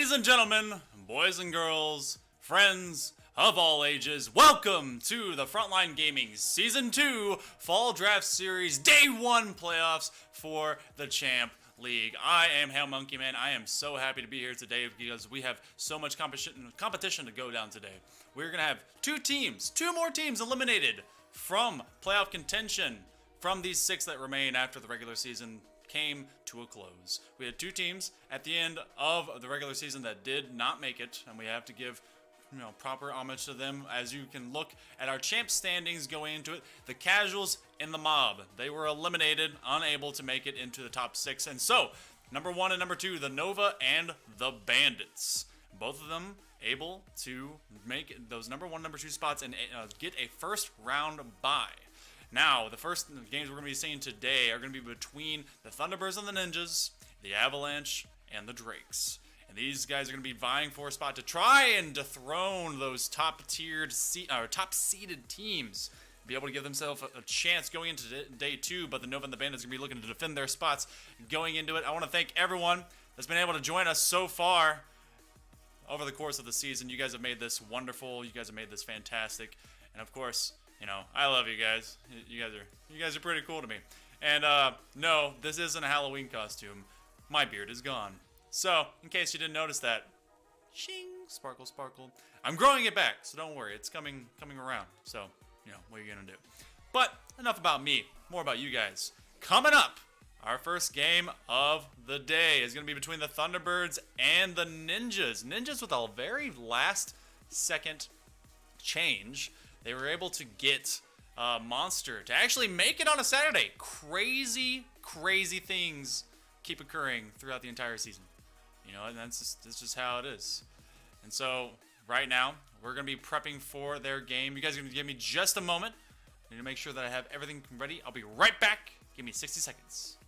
Ladies and gentlemen, boys and girls, friends of all ages, welcome to the Frontline Gaming Season 2 Fall Draft Series Day 1 playoffs for the Champ League. I am Hail Monkey Man. I am so happy to be here today because we have so much competition to go down today. We're going to have two more teams eliminated from playoff contention from these 6 that remain after the regular season came to a close. We had 2 teams at the end of the regular season that did not make it, and we have to give proper homage to them. As you can look at our champ standings going into it, the Casuals and the Mob, they were eliminated, unable to make it into the top 6. And so, number 1 and number 2, the Nova and the Bandits, both of them able to make those number 1, number 2 spots and get a first round bye. Now, the first games we're going to be seeing today are going to be between the Thunderbirds and the Ninjas, the Avalanche, and the Drakes. And these guys are going to be vying for a spot to try and dethrone those top-seeded teams, be able to give themselves a chance going into day 2, but the Nova and the Bandits are going to be looking to defend their spots going into it. I want to thank everyone that's been able to join us so far over the course of the season. You guys have made this wonderful. You guys have made this fantastic. And of course, I love you guys. You guys are pretty cool to me. And no, this isn't a Halloween costume. My beard is gone. So, in case you didn't notice that, shing, sparkle, sparkle. I'm growing it back, so don't worry. It's coming around. So, what are you gonna do? But enough about me. More about you guys. Coming up, our first game of the day is gonna be between the Thunderbirds and the Ninjas. Ninjas with a very last second change. They were able to get Monster to actually make it on a Saturday. Crazy things keep occurring throughout the entire season. And that's just how it is. And so, right now, we're going to be prepping for their game. You guys are going to give me just a moment. I need to make sure that I have everything ready. I'll be right back. Give me 60 seconds.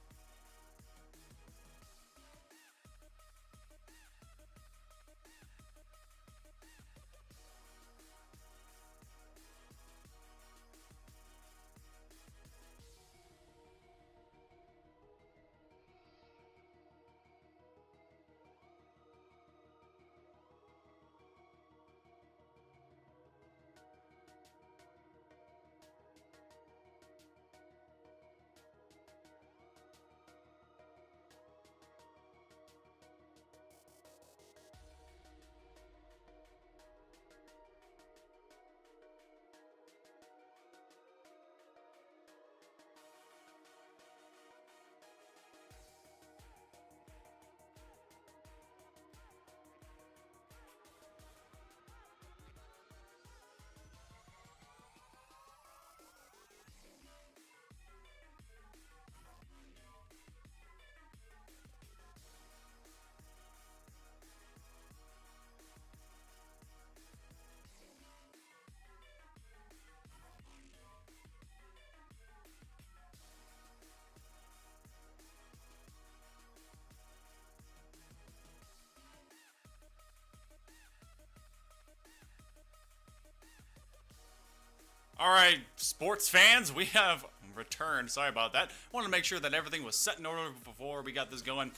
All right, sports fans, we have returned. Sorry about that. Wanted to make sure that everything was set in order before we got this going.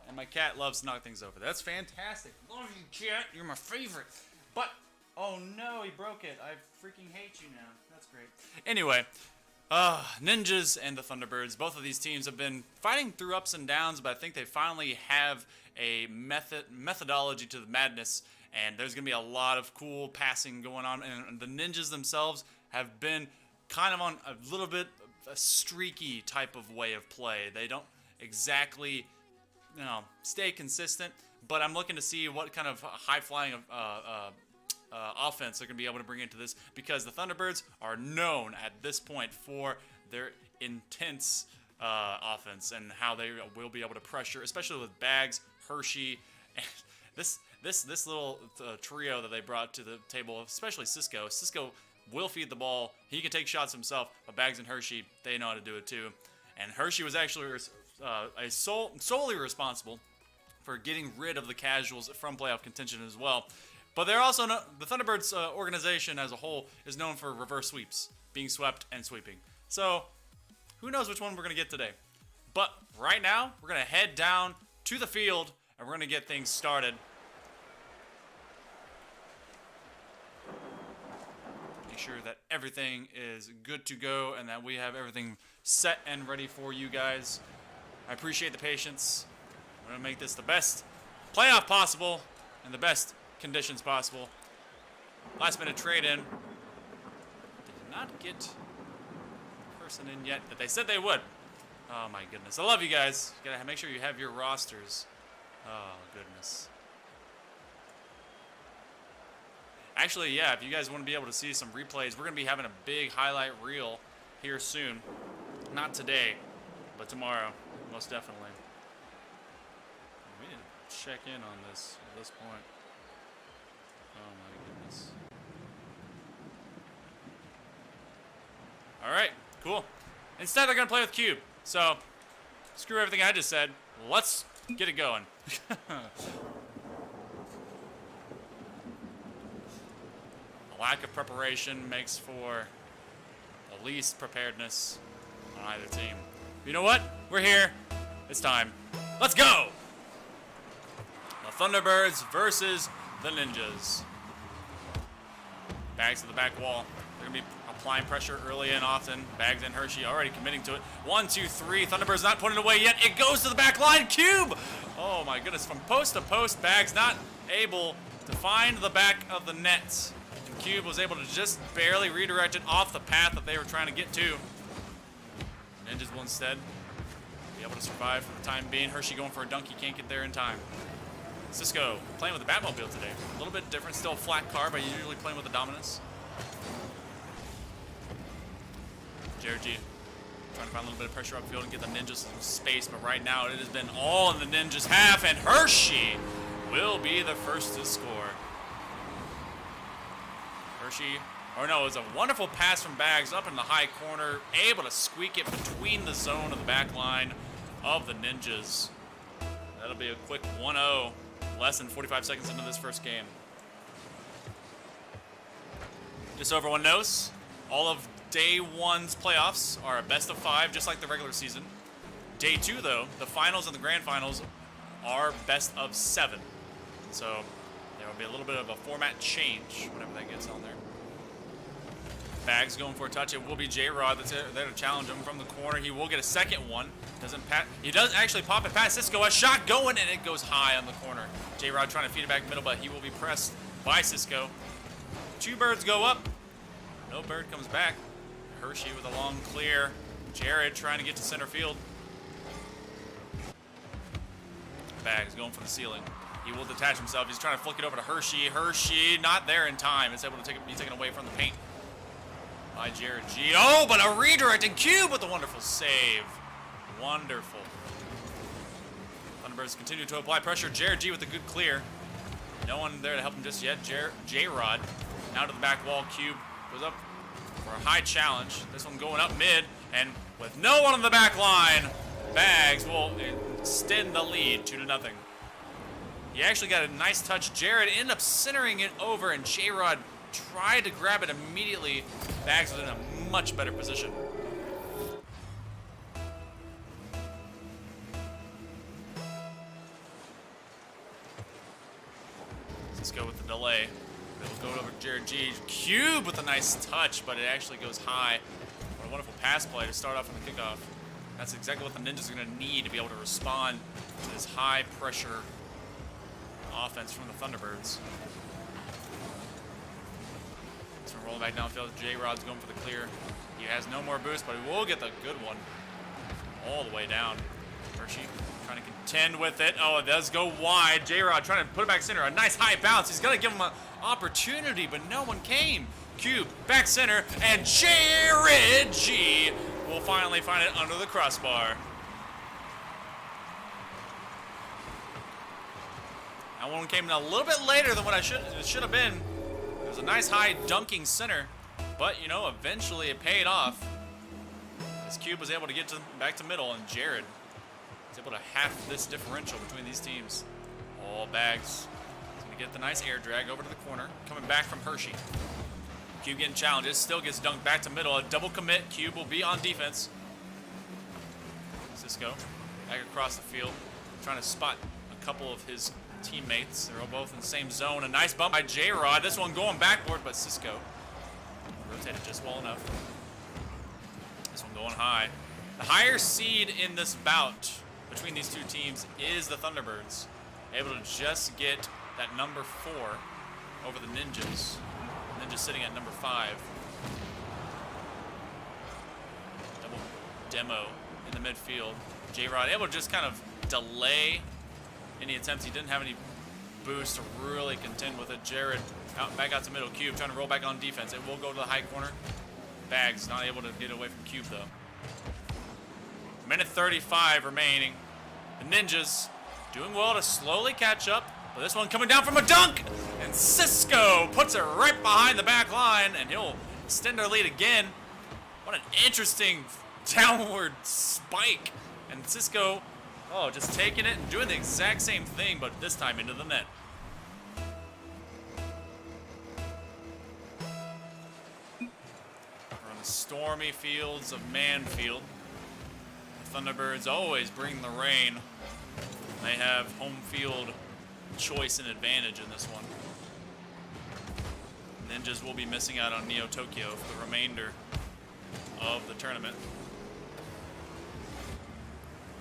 And my cat loves to knock things over. That's fantastic. Love you, cat. You're my favorite. But, oh no, he broke it. I freaking hate you now. That's great. Anyway, Ninjas and the Thunderbirds, both of these teams have been fighting through ups and downs, but I think they finally have a methodology to the madness. And there's going to be a lot of cool passing going on. And the Ninjas themselves have been kind of on a little bit of a streaky type of way of play. They don't exactly, stay consistent. But I'm looking to see what kind of high-flying offense they're going to be able to bring into this. Because the Thunderbirds are known at this point for their intense offense. And how they will be able to pressure, especially with Bags, Hershey, and this little trio that they brought to the table, especially Cisco. Cisco will feed the ball. He can take shots himself, but Bags and Hershey, they know how to do it too. And Hershey was actually solely responsible for getting rid of the Casuals from playoff contention as well. But they're also the Thunderbirds organization as a whole is known for reverse sweeps, being swept and sweeping. So who knows which one we're going to get today. But right now, we're going to head down to the field, and we're going to get things started. Make sure that everything is good to go and that we have everything set and ready for you guys. I appreciate the patience. We're going to make this the best playoff possible and the best conditions possible. Last minute trade in. Did not get the person in yet that they said they would. Oh my goodness. I love you guys. You gotta make sure you have your rosters. Oh goodness. Actually, yeah, if you guys want to be able to see some replays, we're going to be having a big highlight reel here soon. Not today, but tomorrow, most definitely. We need to check in on this at this point. Oh my goodness. Alright, cool. Instead, they're going to play with Cube. So, screw everything I just said. Let's get it going. A lack of preparation makes for the least preparedness on either team. You know what? We're here. It's time. Let's go! The Thunderbirds versus the Ninjas. Bags to the back wall. They're going to be applying pressure early and often. Bags and Hershey already committing to it. 1, 2, 3. Thunderbirds not putting it away yet. It goes to the back line. Cube! Oh my goodness. From post to post, Bags not able to find the back of the net. And Cube was able to just barely redirect it off the path that they were trying to get to. Ninjas will instead be able to survive for the time being. Hershey going for a dunk. He can't get there in time. Cisco playing with the Batmobile today. A little bit different. Still a flat car, but usually playing with the Dominus. Jared G trying to find a little bit of pressure upfield and get the Ninjas some space, but right now it has been all in the Ninjas' half, and Hershey will be the first to score. Hershey, or no, it was a wonderful pass from Bags up in the high corner, able to squeak it between the zone of the back line of the Ninjas. That'll be a quick 1-0, less than 45 seconds into this first game. Just so everyone knows, all of Day 1's playoffs are a best of 5, just like the regular season. Day 2, though, the finals and the grand finals are best of 7. So there will be a little bit of a format change whenever that gets on there. Bags going for a touch. It will be J-Rod that's there to challenge him from the corner. He will get a second one. He does actually pop it past Cisco. A shot going, and it goes high on the corner. J-Rod trying to feed it back middle, but he will be pressed by Cisco. 2 birds go up. No bird comes back. Hershey with a long clear. Jared trying to get to center field. Bags going for the ceiling. He will detach himself. He's trying to flick it over to Hershey. Hershey not there in time. It's able to be taken away from the paint by Jared G. Oh, but a redirect, and Cube with a wonderful save. Wonderful. Thunderbirds continue to apply pressure. Jared G with a good clear. No one there to help him just yet. J-Rod now to the back wall. Cube goes up for a high challenge. This one going up mid, and with no one on the back line, Bags will extend the lead 2-0. He actually got a nice touch. Jared ended up centering it over, and J-Rod tried to grab it immediately. Bags was in a much better position. Let's go with the delay. They'll go over to Jared G. Cube with a nice touch, but it actually goes high. What a wonderful pass play to start off on the kickoff. That's exactly what the Ninjas are going to need to be able to respond to this high-pressure offense from the Thunderbirds. So we're rolling back downfield. J-Rod's going for the clear. He has no more boost, but he will get the good one all the way down. Hershey trying to contend with it. Oh, it does go wide. J-Rod trying to put it back center. A nice high bounce. He's going to give him an opportunity, but no one came. Cube back center, and Jared G will finally find it under the crossbar. That one came in a little bit later than what it should have been. It was a nice high dunking center, but you know, eventually it paid off. As Cube was able to get back to middle, and Jared was able to half this differential between these teams. All Bags. He's going to get the nice air drag over to the corner, coming back from Hershey. Cube getting challenges, still gets dunked back to middle. A double commit. Cube will be on defense. Cisco back across the field, trying to spot a a couple of his teammates. They're all both in the same zone. A nice bump by J-Rod. This one going backboard, but Cisco rotated just well enough. This one going high. The higher seed in this bout between these two teams is the Thunderbirds. Able to just get that number 4 over the Ninjas. Ninjas sitting at number 5. Double demo in the midfield. J-Rod able to just kind of delay any attempts. He didn't have any boost to really contend with it. Jared back out to middle. Cube trying to roll back on defense. It will go to the high corner. Bags not able to get away from Cube though. Minute 35 remaining. The Ninjas doing well to slowly catch up. But this one coming down from a dunk. And Cisco puts it right behind the back line. And he'll extend our lead again. What an interesting downward spike. And Cisco, just taking it and doing the exact same thing, but this time into the net. We're on the stormy fields of Manfield. The Thunderbirds always bring the rain. They have home field choice and advantage in this one. Ninjas will be missing out on Neo Tokyo for the remainder of the tournament.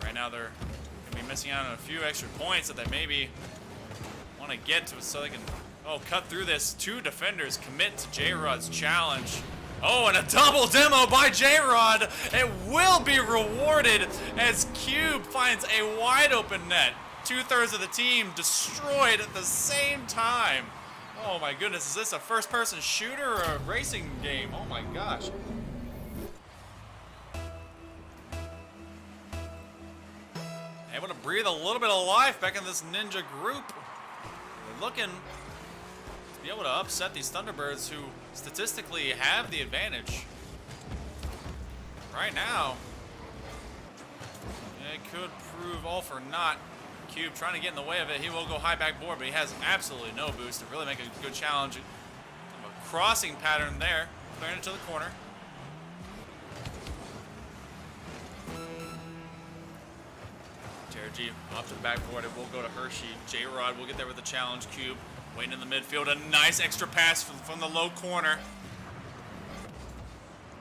Right now they're going to be missing out on a few extra points that they maybe want to get to so they can cut through this. 2 defenders commit to J-Rod's challenge. And a double demo by J-Rod. It will be rewarded as Cube finds a wide open net. 2/3 of the team destroyed at the same time. Oh my goodness, is this a first-person shooter or a racing game? Oh my gosh. Able to breathe a little bit of life back in this Ninja group. They're looking to be able to upset these Thunderbirds who statistically have the advantage. Right now, it could prove all for naught. Cube trying to get in the way of it. He will go high backboard, but he has absolutely no boost to really make a good challenge. A crossing pattern there, clearing it to the corner. Jared G off to the backboard. It will go to Hershey. J-Rod will get there with the challenge. Cube waiting in the midfield. A nice extra pass from the low corner.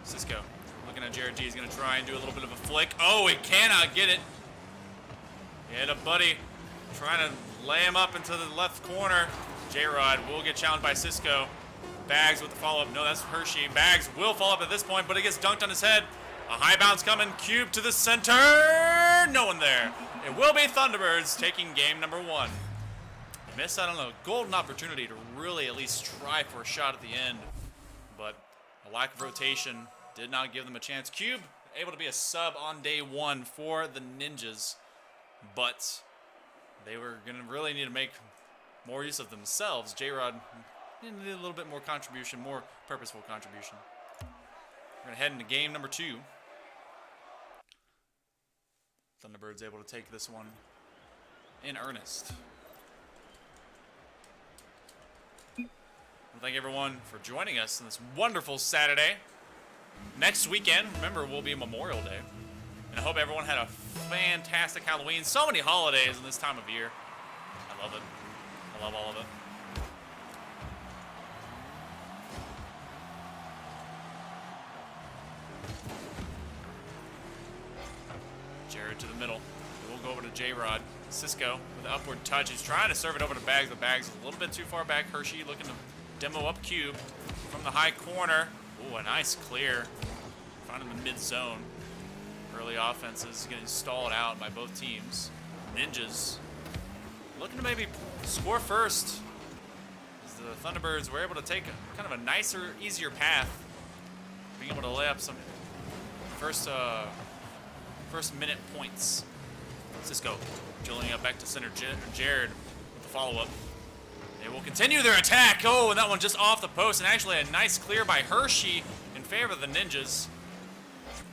Cisco looking at Jared G. He's going to try and do a little bit of a flick. He cannot get it. He had a buddy trying to lay him up into the left corner. J-Rod will get challenged by Cisco. Bags with the follow-up. No, that's Hershey. Bags will follow up at this point, but it gets dunked on his head. A high bounce coming. Cube to the center. No one there. It will be Thunderbirds taking game number 1. Missed out on a golden opportunity to really at least try for a shot at the end, but a lack of rotation did not give them a chance. Cube able to be a sub on day 1 for the Ninjas, but they were going to really need to make more use of themselves. J-Rod needed a little bit more contribution, more purposeful contribution. We're going to head into game number 2. Thunderbirds able to take this one in earnest. Well, thank everyone for joining us on this wonderful Saturday. Next weekend, remember, will be Memorial Day. And I hope everyone had a fantastic Halloween. So many holidays in this time of year. I love it. I love all of it. Jared to the middle. We'll go over to J-Rod. Cisco with an upward touch. He's trying to serve it over to Bags, but Bags a little bit too far back. Hershey looking to demo up Cube from the high corner. Ooh, a nice clear. Found in the mid-zone. Early offenses getting stalled out by both teams. Ninjas looking to maybe score first. As the Thunderbirds were able to take kind of a nicer, easier path. Being able to lay up some first minute points. Cisco drilling up back to center. Jared with the follow-up. They will continue their attack. And that one just off the post. And actually a nice clear by Hershey in favor of the Ninjas.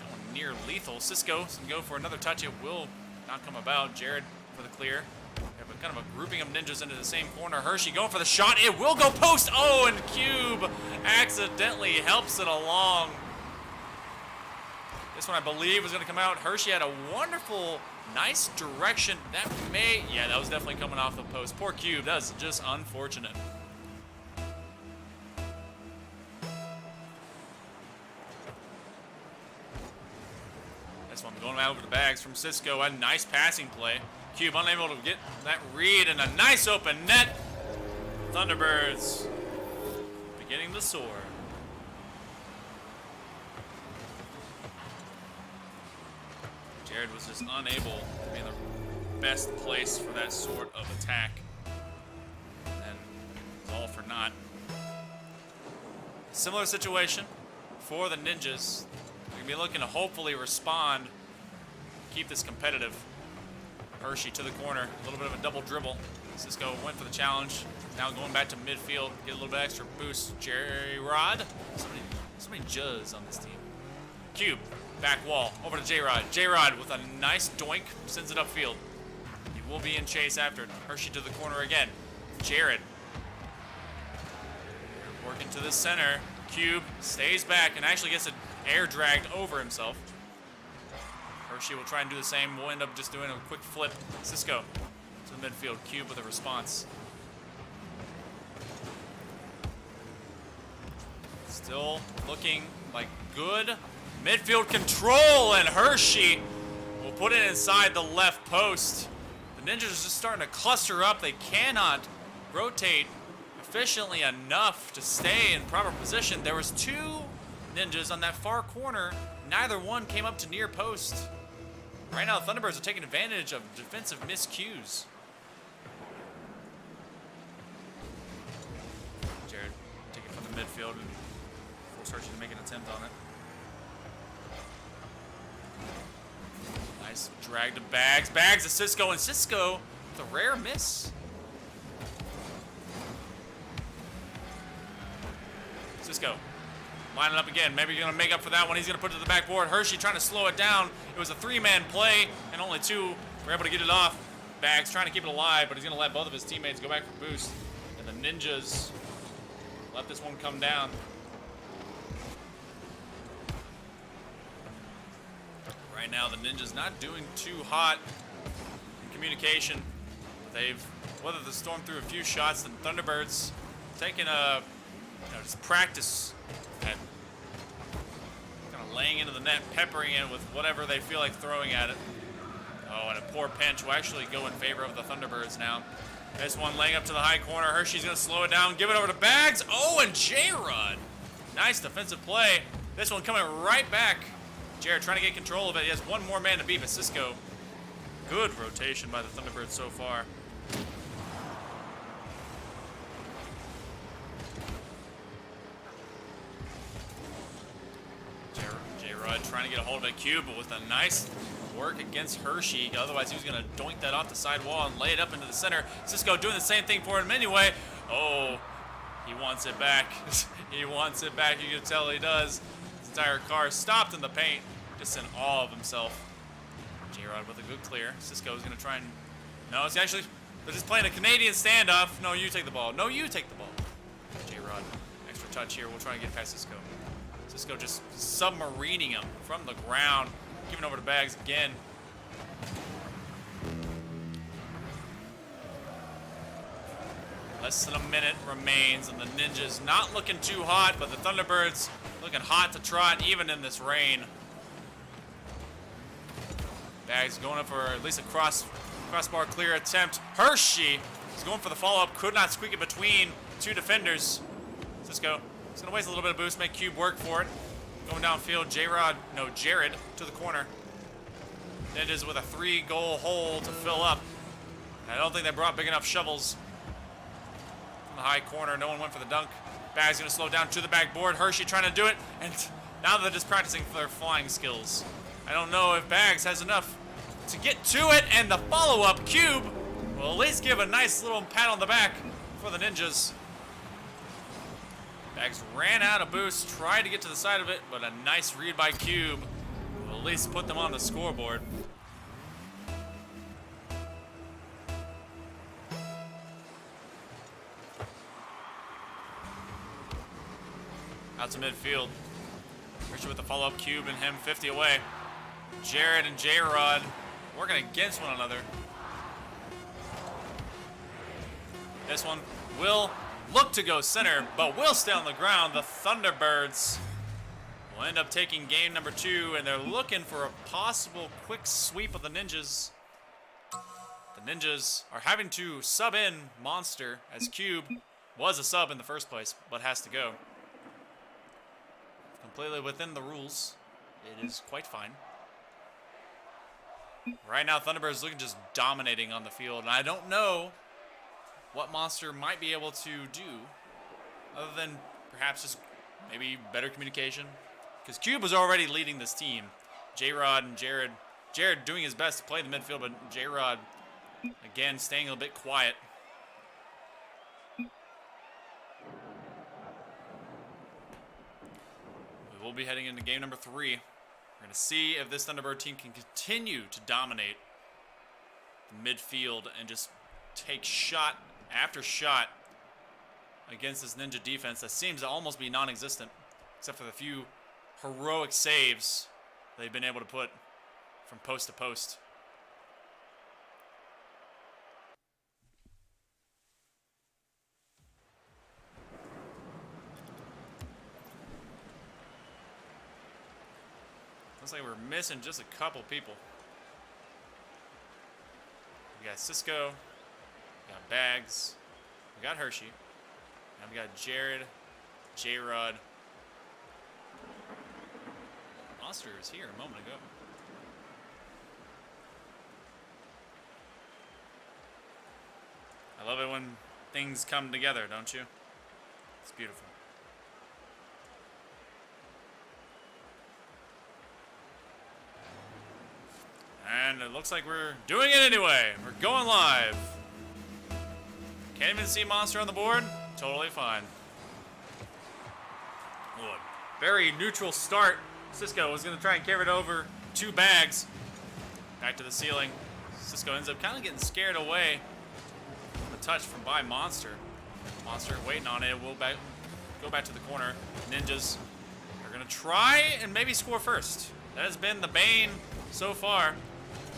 That one near lethal. Cisco can go for another touch. It will not come about. Jared for the clear. They have kind of a grouping of Ninjas into the same corner. Hershey going for the shot. It will go post. And Cube accidentally helps it along. This one I believe was going to come out. Hershey had a wonderful, nice direction. That was definitely coming off the post. Poor Cube, that's just unfortunate. This one going out over the bags from Cisco. A nice passing play. Cube unable to get that read and a nice open net. Thunderbirds beginning to soar. Jared was just unable to be in the best place for that sort of attack. And it's all for naught. Similar situation for the Ninjas. They're going to be looking to hopefully respond, keep this competitive. Hershey to the corner, a little bit of a double dribble. Cisco went for the challenge. Now going back to midfield, get a little bit extra boost. J Rod, so many Juz on this team. Cube, back wall, over to J Rod. J Rod with a nice doink, sends it upfield. He will be in chase after. Hershey to the corner again. Jared working to the center. Cube stays back and actually gets an air dragged over himself. Hershey will try and do the same. We'll end up just doing a quick flip. Cisco to the midfield. Cube with a response. Still looking like good midfield control, and Hershey will put it inside the left post. The Ninjas are just starting to cluster up. They cannot rotate efficiently enough to stay in proper position. There was two Ninjas on that far corner. Neither one came up to near post. Right now, the Thunderbirds are taking advantage of defensive miscues. Jared taking it from the midfield and force Hershey to make an attempt on it. Nice drag to Bags. Bags to Cisco, and Cisco with a rare miss. Cisco lining up again. Maybe he's going to make up for that one. He's going to put it to the backboard. Hershey trying to slow it down. It was a three-man play, and only two were able to get it off. Bags trying to keep it alive, but he's going to let both of his teammates go back for boost. And the Ninjas let this one come down. Right now, the Ninjas not doing too hot in communication. They've weathered the storm through a few shots. The Thunderbirds taking a just practice at kind of laying into the net, peppering it with whatever they feel like throwing at it. Oh, and a poor pinch will actually go in favor of the Thunderbirds now. This one laying up to the high corner. Hershey's going to slow it down, give it over to Bags. Oh, and J-Rod. Nice defensive play. This one coming right back. Jared trying to get control of it. He has one more man to beat, but Cisco. Good rotation by the Thunderbirds so far. J-Rod trying to get a hold of a cube, but with a nice work against Hershey. Otherwise, he was going to doink that off the side wall and lay it up into the center. Cisco doing the same thing for him anyway. Oh, he wants it back. He wants it back. You can tell he does. His entire car stopped in the paint, just in awe of himself. J-Rod with a good clear. Cisco is going to try and... No, it's actually... They're just playing a Canadian standoff. No, you take the ball. No, you take the ball. J-Rod, extra touch here. We'll try and get past Cisco. Cisco just submarining him from the ground. Giving over to Bags again. Less than a minute remains, and the Ninjas not looking too hot, but the Thunderbirds looking hot to trot, even in this rain. Bags going up for at least a crossbar clear attempt. Hershey is going for the follow-up. Could not squeak it between two defenders. Cisco is going to waste a little bit of boost, make Cube work for it. Going downfield, Jared to the corner. Ninjas with a 3-goal hole to fill up. I don't think they brought big enough shovels. From the high corner, no one went for the dunk. Bag's going to slow down to the backboard. Hershey trying to do it, and now they're just practicing for their flying skills. I don't know if Bags has enough to get to it, and the follow-up Cube will at least give a nice little pat on the back for the Ninjas. Bags ran out of boost, tried to get to the side of it, but a nice read by Cube will at least put them on the scoreboard. Out to midfield. Hershey with the follow-up cube and him 50 away. Jared and J-Rod working against one another. This one will look to go center, but will stay on the ground. The Thunderbirds will end up taking game number 2, and they're looking for a possible quick sweep of the Ninjas. The Ninjas are having to sub in Monster, as Cube was a sub in the first place, but has to go. Completely within the rules. It is quite fine. Right now, Thunderbirds looking just dominating on the field, and I don't know what Monster might be able to do other than perhaps just maybe better communication. Because Cube was already leading this team. J-Rod and Jared doing his best to play the midfield, but J-Rod, again, staying a little bit quiet. We will be heading into game number 3. We're going to see if this Thunderbird team can continue to dominate the midfield and just take shot after shot against this Ninja defense that seems to almost be non-existent, except for the few heroic saves they've been able to put from post to post. Looks like we're missing just a couple people. We got Cisco, we got Bags, we got Hershey, and we got Jared, J-Rod. Monster was here a moment ago. I love it when things come together, don't you? It's beautiful. And it looks like we're doing it anyway. We're going live. Can't even see Monster on the board. Totally fine. Look, very neutral start. Cisco was going to try and carry it over 2 Bags. Back to the ceiling. Cisco ends up kind of getting scared away. A touch from by Monster. Monster waiting on it. We'll go back to the corner. Ninjas are going to try and maybe score first. That has been the bane so far.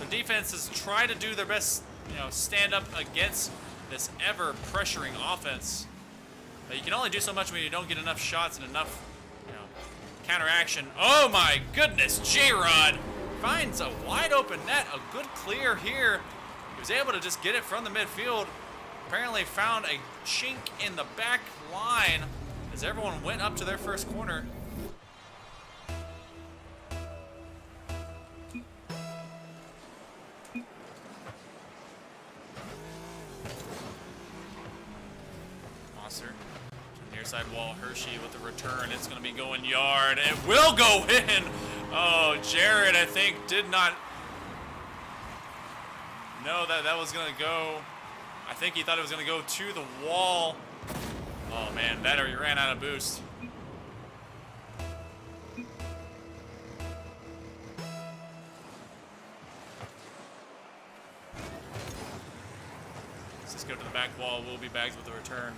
The defense has tried to do their best, stand up against this ever-pressuring offense. But you can only do so much when you don't get enough shots and enough, counteraction. Oh my goodness, J-Rod finds a wide open net, a good clear here. He was able to just get it from the midfield. Apparently found a chink in the back line as everyone went up to their first corner. Monster. Near side wall, Hershey with the return. It's going to be going yard. It will go in. Oh, Jared, I think, did not know that was going to go. I think he thought it was going to go to the wall. Oh, man, that or he ran out of boost. Cisco to the back wall. Will be Bags with the return.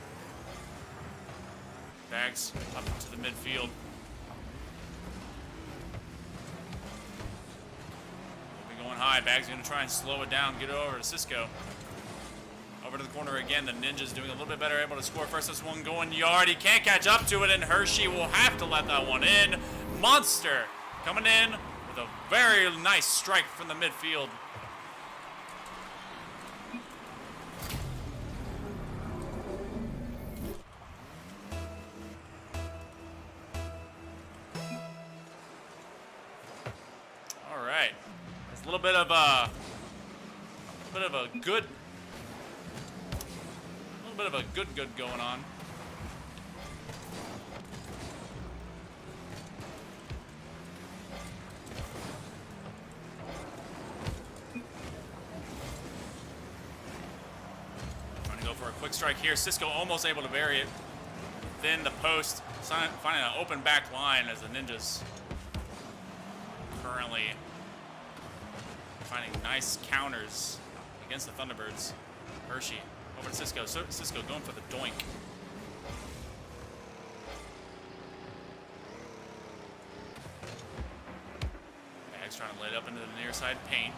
Bags up to the midfield. We'll be going high. Bags going to try and slow it down. Get it over to Cisco. Over to the corner again. The Ninjas doing a little bit better, able to score first. This one going yard. He can't catch up to it, and Hershey will have to let that one in. Monster coming in with a very nice strike from the midfield. All right. There's a little bit of a good going on. Trying to go for a quick strike here. Cisco almost able to bury it. Then the post, finding an open back line as the Ninjas currently finding nice counters against the Thunderbirds. Hershey over to Cisco. Cisco going for the doink. into the near side paint.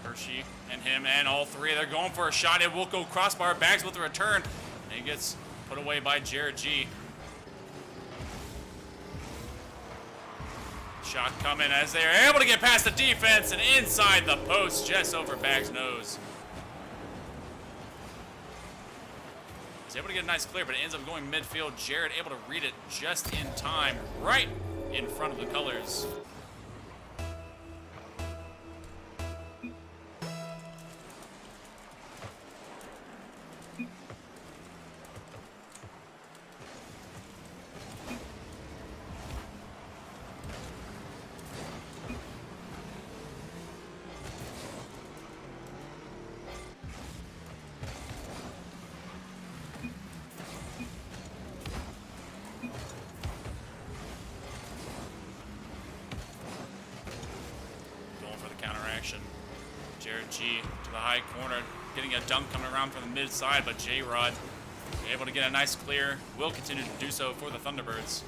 Hershey and him and all three, they're going for a shot. It will go crossbar, Bags with a return. And he gets put away by Jared G. Shot coming as they are able to get past the defense and inside the post, just over Bags' nose. He's able to get a nice clear, but it ends up going midfield. Jared able to read it just in time, right in front of the colors. Counteraction. Jared G to the high corner, getting a dunk coming around from the mid side, but J-Rod able to get a nice clear. Will continue to do so for the Thunderbirds.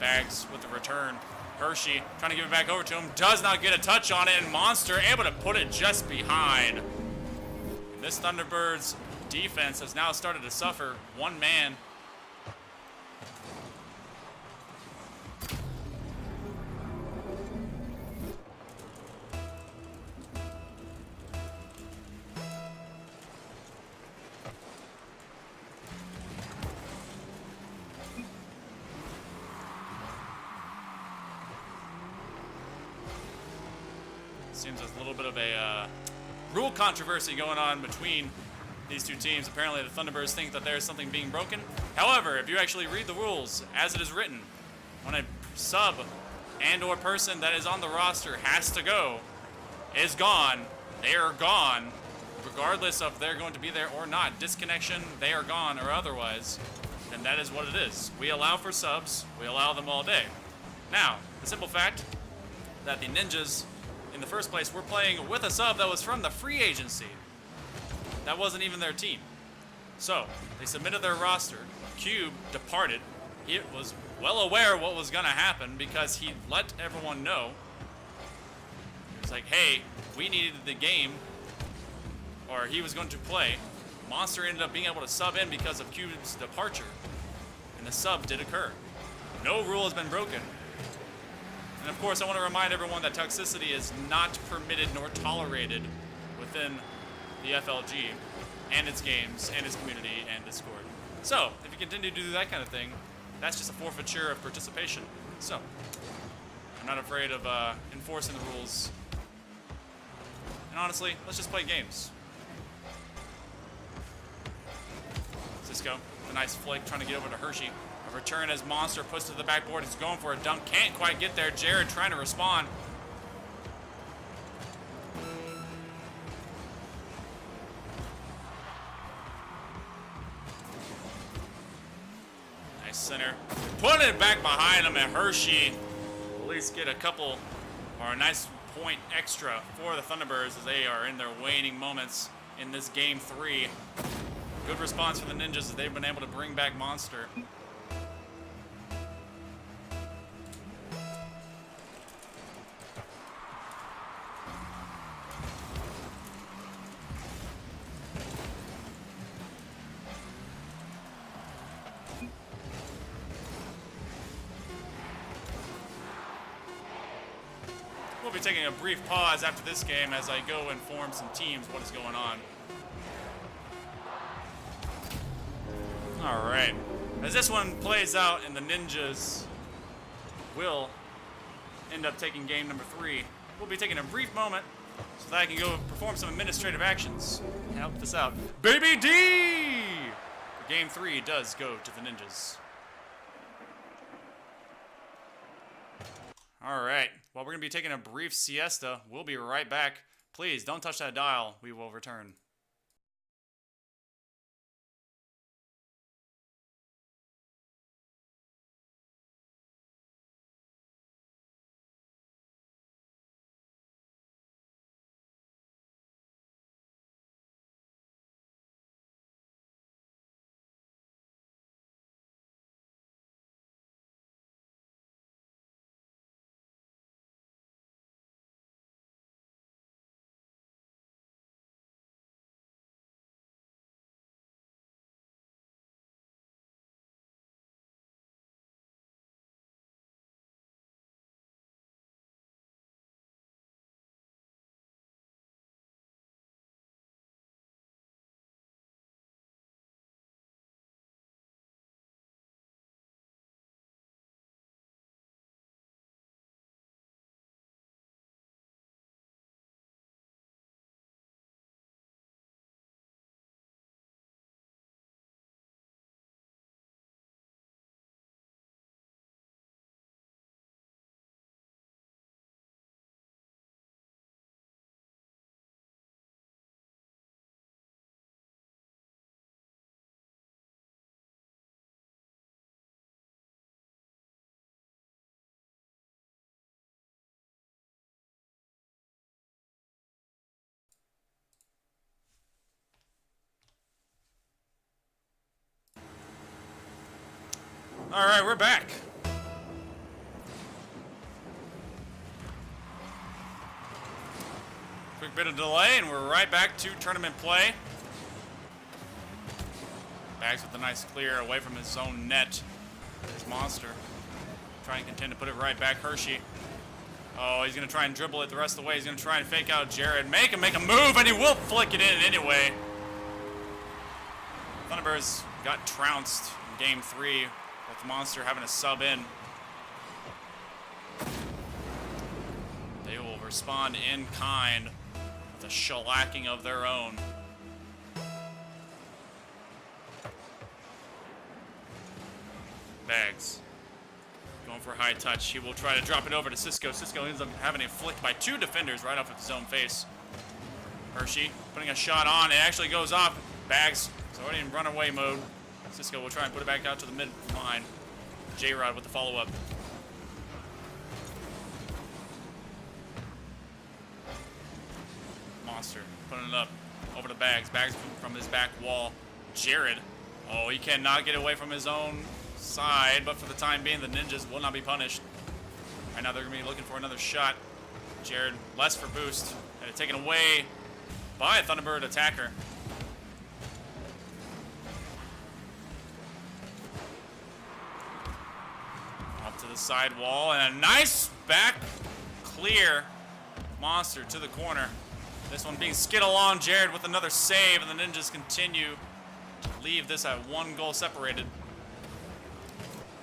Bags with the return. Hershey trying to give it back over to him, does not get a touch on it, and Monster able to put it just behind. And this Thunderbirds defense has now started to suffer. One man. Seems there's a little bit of a rule controversy going on between these two teams. Apparently the Thunderbirds think that there's something being broken. However, if you actually read the rules as it is written, when a sub and or person that is on the roster has to go, is gone, they are gone, regardless of they're going to be there or not. Disconnection, they are gone or otherwise. And that is what it is. We allow for subs, we allow them all day. Now, the simple fact that the Ninjas in the first place, we're playing with a sub that was from the free agency. That wasn't even their team. So, they submitted their roster. Cube departed. He was well aware of what was going to happen because he let everyone know. He was like, hey, we needed the game, or he was going to play. Monster ended up being able to sub in because of Cube's departure. And the sub did occur. No rule has been broken. And of course, I want to remind everyone that toxicity is not permitted nor tolerated within the FLG and its games and its community and Discord. So, if you continue to do that kind of thing, that's just a forfeiture of participation. So, I'm not afraid of enforcing the rules. And honestly, let's just play games. Cisco, a nice flick, trying to get over to Hershey. A return as Monster pushed to the backboard. He's going for a dunk. Can't quite get there. Jared trying to respond. Nice center. Putting it back behind him, and Hershey will at least get a couple, or a nice point extra for the Thunderbirds as they are in their waning moments in this game 3. Good response from the Ninjas as they've been able to bring back Monster. We'll be taking a brief pause after this game as I go inform some teams what is going on. Alright. As this one plays out and the Ninjas will end up taking game number 3, we'll be taking a brief moment so that I can go perform some administrative actions and help this out. Baby D! Game 3 does go to the Ninjas. Alright, well, we're going to be taking a brief siesta. We'll be right back. Please, don't touch that dial. We will return. Alright, we're back. Quick bit of delay, and we're right back to tournament play. Bags with a nice clear away from his own net. His monster. Trying to contend to put it right back. Hershey. Oh, he's going to try and dribble it the rest of the way. He's going to try and fake out Jared. Make him make a move, and he will flick it in anyway. Thunderbirds got trounced in Game 3 with the monster having a sub in. They will respond in kind with a shellacking of their own. Bags. Going for a high touch. He will try to drop it over to Cisco. Cisco ends up having it flicked by 2 defenders right off of his own face. Hershey putting a shot on. It actually goes off. Bags is already in runaway mode. Cisco will try and put it back out to the mid line. J-Rod with the follow-up. Monster putting it up over to Bags. Bags from his back wall. Jared. Oh, he cannot get away from his own side, but for the time being, the Ninjas will not be punished. Right now, they're going to be looking for another shot. Jared, less for boost. And it's taken away by a Thunderbird attacker. Up to the side wall, and a nice back clear. Monster to the corner. This one being skid along. Jared with another save, and the Ninjas continue to leave this at 1 goal separated.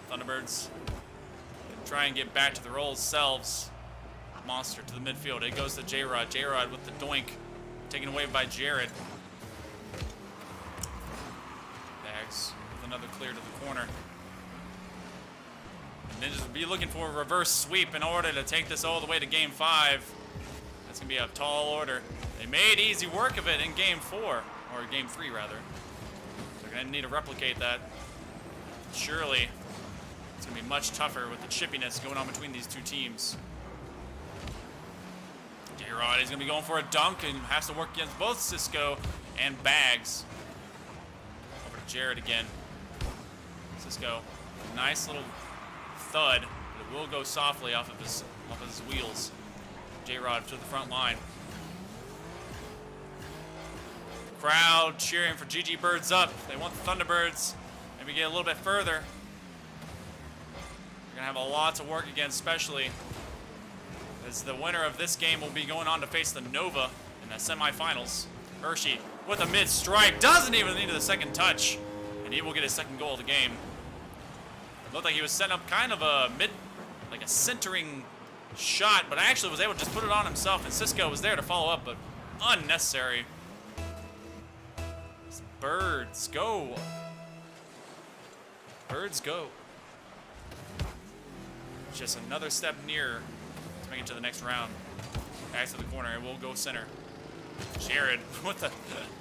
Thunderbirds try and get back to their old selves. Monster to the midfield. It goes to J-Rod. J-Rod with the doink. Taken away by Jared. Bags with another clear to the corner. Ninjas will be looking for a reverse sweep in order to take this all the way to Game 5. That's going to be a tall order. They made easy work of it in Game 4. Or Game 3, rather. They're going to need to replicate that. Surely. It's going to be much tougher with the chippiness going on between these two teams. J-Rod is going to be going for a dunk and has to work against both Cisco and Bags. Over to Jared again. Cisco, nice little thud, but it will go softly off of his wheels. J-Rod to the front line. Crowd cheering for GG Birds up. They want the Thunderbirds. Maybe get a little bit further. They're going to have a lot to work against, especially as the winner of this game will be going on to face the Nova in the semifinals. Hershey with a mid-strike. Doesn't even need the second touch. And he will get his second goal of the game. Looked like he was setting up kind of a like a centering shot, but actually was able to just put it on himself, and Cisco was there to follow up, but unnecessary. Birds go. Birds go. Just another step nearer to make it to the next round. Back to the corner, it will go center. Jared with a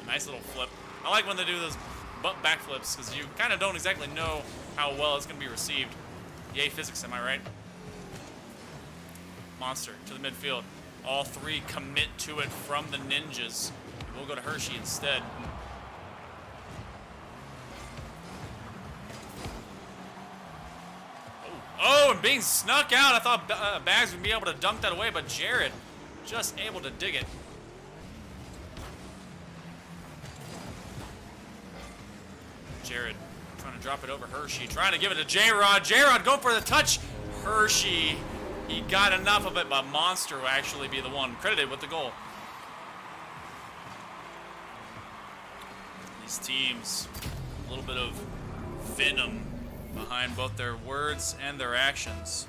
nice little flip. I like when they do those butt backflips because you kind of don't exactly know how well it's going to be received. Yay, physics, am I right? Monster to the midfield. All 3 commit to it from the Ninjas. We'll go to Hershey instead. Oh, and being snuck out. I thought Bags would be able to dunk that away, but Jared just able to dig it. Jared trying to drop it over Hershey. Trying to give it to J-Rod. J-Rod go for the touch. Hershey, he got enough of it, but Monster will actually be the one credited with the goal. These teams, a little bit of venom behind both their words and their actions.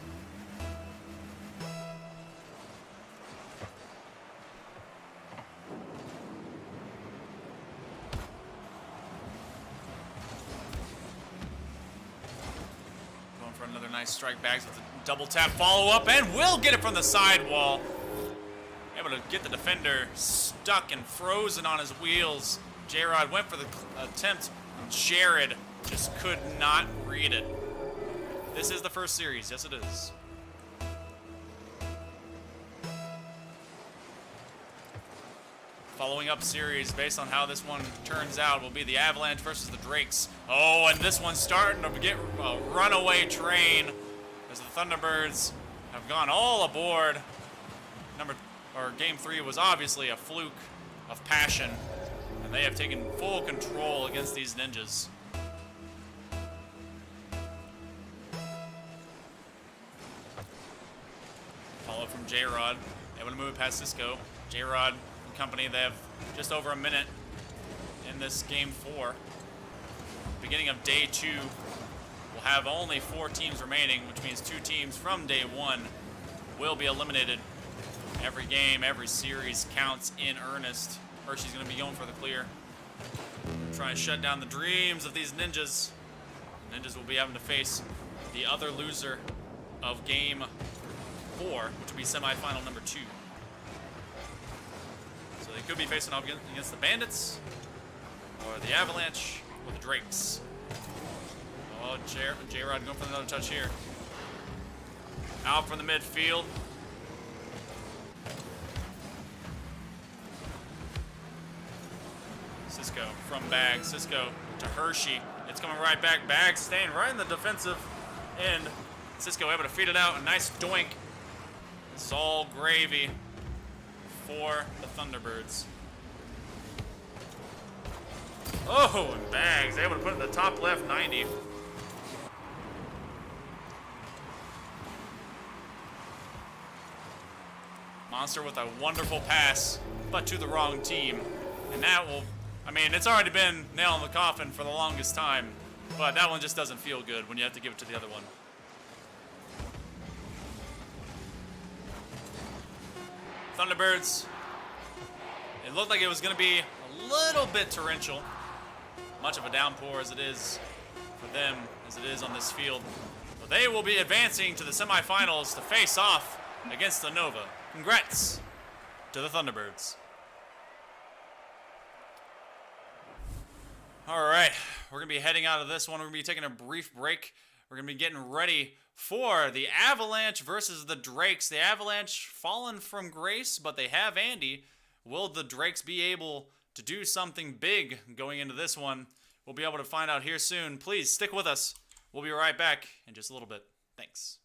Going for another nice strike. Bags with a double tap follow-up, and will get it from the side wall. Able to get the defender stuck and frozen on his wheels. J-Rod went for the attempt. Jared just could not read it. This is the first series. Yes, it is. Following up series based on how this one turns out will be the Avalanche versus the Drakes. Oh, and this one's starting to get a runaway train as the Thunderbirds have gone all aboard. Game 3 was obviously a fluke of passion, and they have taken full control against these ninjas. Follow from J-Rod, able to move it past Cisco. J-Rod and company, they have just over a minute in this game 4. Beginning of day 2, we'll have only 4 teams remaining, which means 2 teams from day 1 will be eliminated. Every game, every series counts in earnest. Hershey's going to be going for the clear. Trying to shut down the dreams of these ninjas. Ninjas will be having to face the other loser of game 4, which will be semifinal number 2. So they could be facing off against the Bandits, or the Avalanche, or the Drakes. Oh, J-Rod going for another touch here. Out from the midfield. Cisco from Bags. Cisco to Hershey. It's coming right back. Bags staying right in the defensive end. Cisco able to feed it out. A nice doink. It's all gravy for the Thunderbirds. Oh, and Bags able to put it in the top left 90. Monster with a wonderful pass, but to the wrong team. And that will, I mean, it's already been nail in the coffin for the longest time, but that one just doesn't feel good when you have to give it to the other one. Thunderbirds, it looked like it was going to be a little bit torrential. Much of a downpour as it is for them, as it is on this field. But they will be advancing to the semifinals to face off against the Nova. Congrats to the Thunderbirds. All right, we're going to be heading out of this one. We're going to be taking a brief break. We're going to be getting ready for the Avalanche versus the Drakes. The Avalanche fallen from grace, but they have Andy. Will the Drakes be able to do something big going into this one? We'll be able to find out here soon. Please stick with us. We'll be right back in just a little bit. Thanks.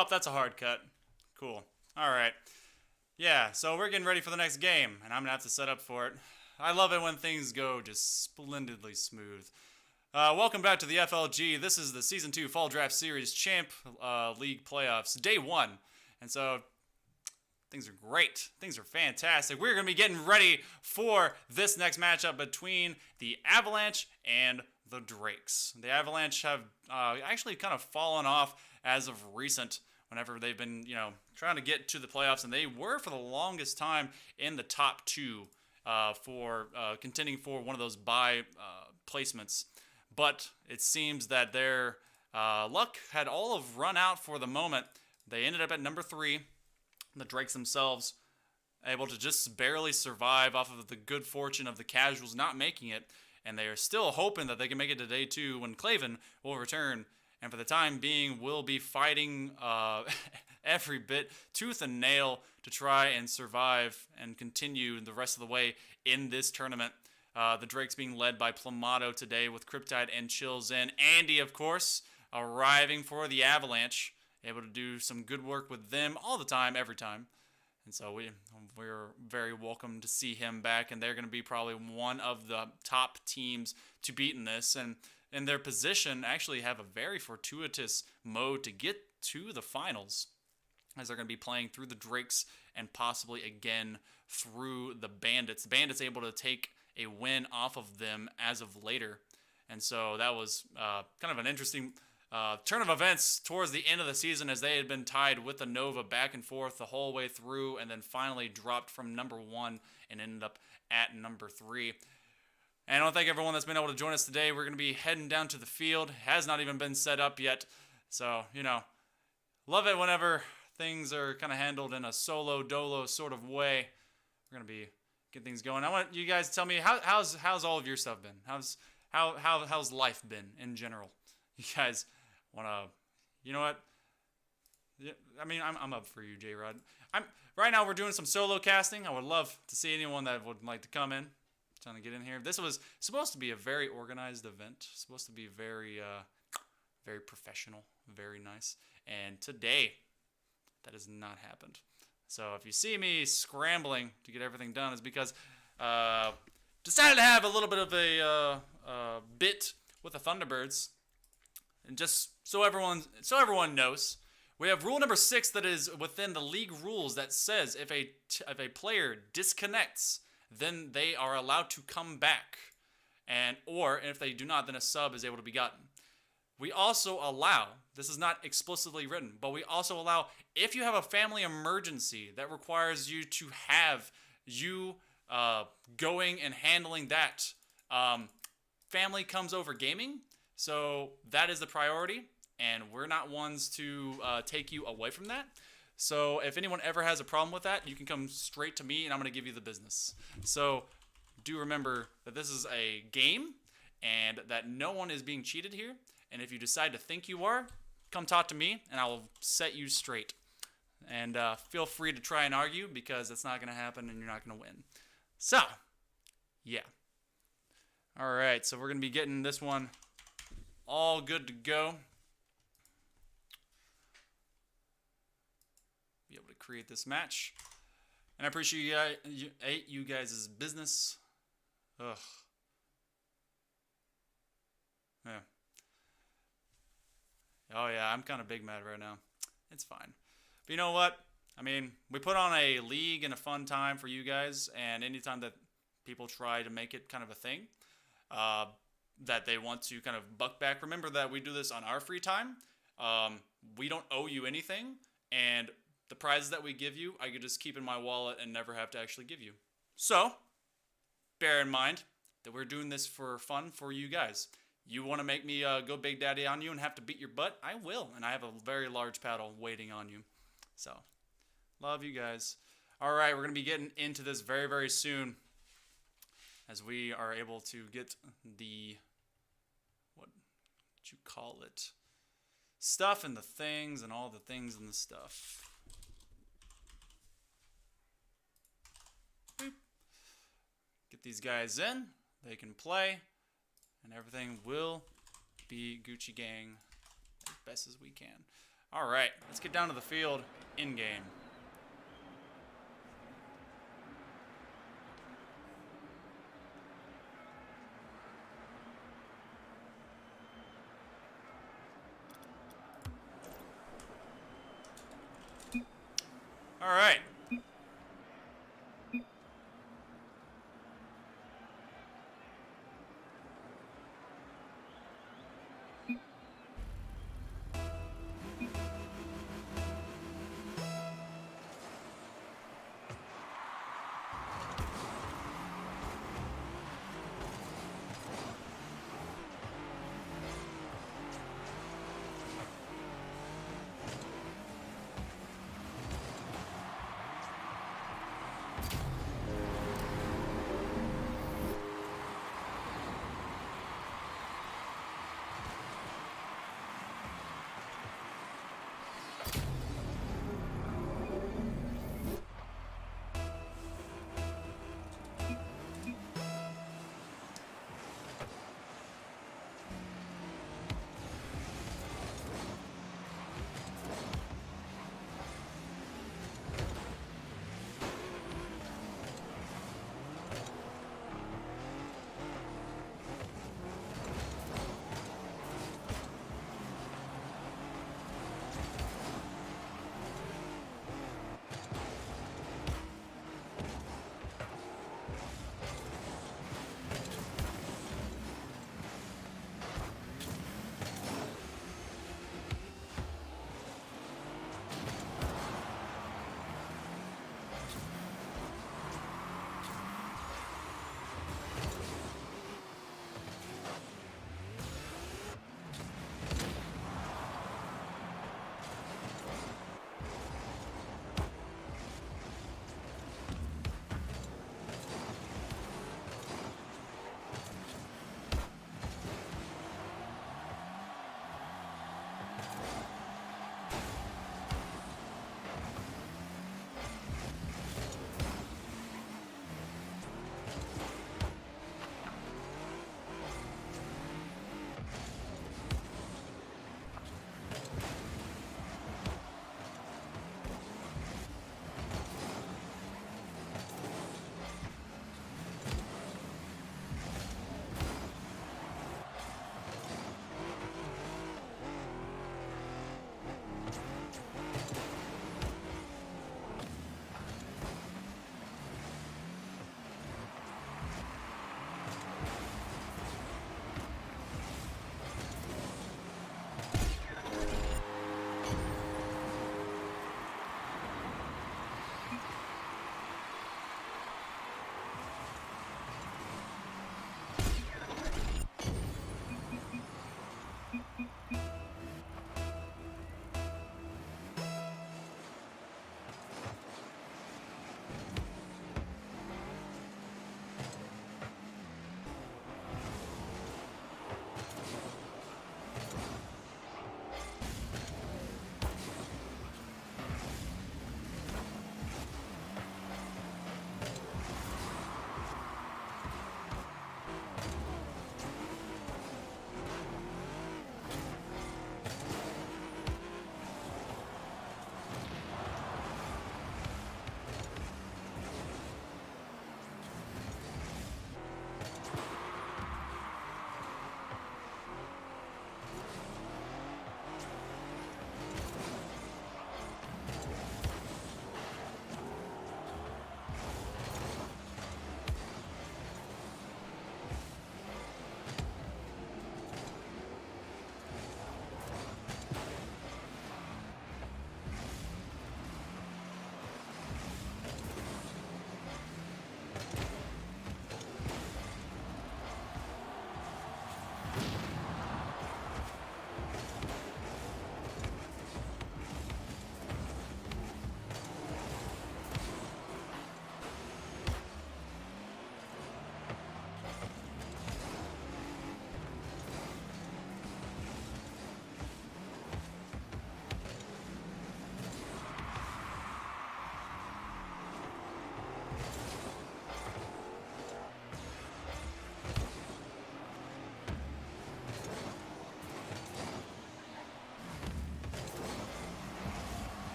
Well, that's a hard cut. Cool. All right. Yeah, so we're getting ready for the next game, and I'm going to have to set up for it. I love it when things go just splendidly smooth. Welcome back to the FLG. This is the Season 2 Fall Draft Series Champ League Playoffs, Day 1. And so, things are great. Things are fantastic. We're going to be getting ready for this next matchup between the Avalanche and the Drakes. The Avalanche have actually kind of fallen off as of recent whenever they've been, trying to get to the playoffs. And they were, for the longest time, in the top 2 for contending for one of those bye placements. But it seems that their luck had all of run out for the moment. They ended up at number 3. The Drakes themselves able to just barely survive off of the good fortune of the casuals not making it. And they are still hoping that they can make it to Day 2 when Clavin will return. And for the time being, we'll be fighting every bit, tooth and nail, to try and survive and continue the rest of the way in this tournament. The Drakes being led by Plamato today with Cryptide and Chills in. Andy, of course, arriving for the Avalanche. Able to do some good work with them all the time, every time. And so we're very welcome to see him back. And they're going to be probably one of the top teams to beat in this. And in their position, actually have a very fortuitous mode to get to the finals, as they're going to be playing through the Drakes and possibly again through the Bandits. Bandits able to take a win off of them as of later. And so that was kind of an interesting turn of events towards the end of the season, as they had been tied with the Nova back and forth the whole way through, and then finally dropped from number 1 and ended up at number 3. And I want to thank everyone that's been able to join us today. We're going to be heading down to the field. It has not even been set up yet. So, love it whenever things are kind of handled in a solo dolo sort of way. We're going to be getting things going. I want you guys to tell me how's all of your stuff been? How's life been in general? You guys want to, you know what? I mean, I'm up for you, J-Rod. Right now we're doing some solo casting. I would love to see anyone that would like to come in. Trying to get in here. This was supposed to be a very organized event. Supposed to be very, very professional, very nice. And today, that has not happened. So if you see me scrambling to get everything done, it's because decided to have a little bit of a bit with the Thunderbirds. And just so everyone knows, we have rule number 6 that is within the league rules that says if a player disconnects, then they are allowed to come back, or if they do not, then a sub is able to be gotten. We also allow, this is not explicitly written, but we also allow, if you have a family emergency that requires you to have you going and handling that, family comes over gaming, so that is the priority, and we're not ones to take you away from that. So if anyone ever has a problem with that, you can come straight to me, and I'm going to give you the business. So do remember that this is a game, and that no one is being cheated here. And if you decide to think you are, come talk to me, and I will set you straight. And feel free to try and argue, because it's not going to happen, and you're not going to win. So, yeah. All right, so we're going to be getting this one all good to go. Be able to create this match, and I appreciate you guys' business. Ugh. Yeah. Oh yeah, I'm kind of big mad right now. It's fine. But you know what? I mean, we put on a league and a fun time for you guys, and anytime that people try to make it kind of a thing, that they want to kind of buck back, remember that we do this on our free time. We don't owe you anything, and the prizes that we give you, I could just keep in my wallet and never have to actually give you. So, bear in mind that we're doing this for fun for you guys. You want to make me go Big Daddy on you and have to beat your butt? I will, and I have a very large paddle waiting on you. So, love you guys. All right, we're going to be getting into this very, very soon, as we are able to get the, what would you call it, stuff and the things and all the things and the stuff. Boop. Get these guys in, they can play, and everything will be Gucci Gang as best as we can. All right, let's get down to the field in game. All right.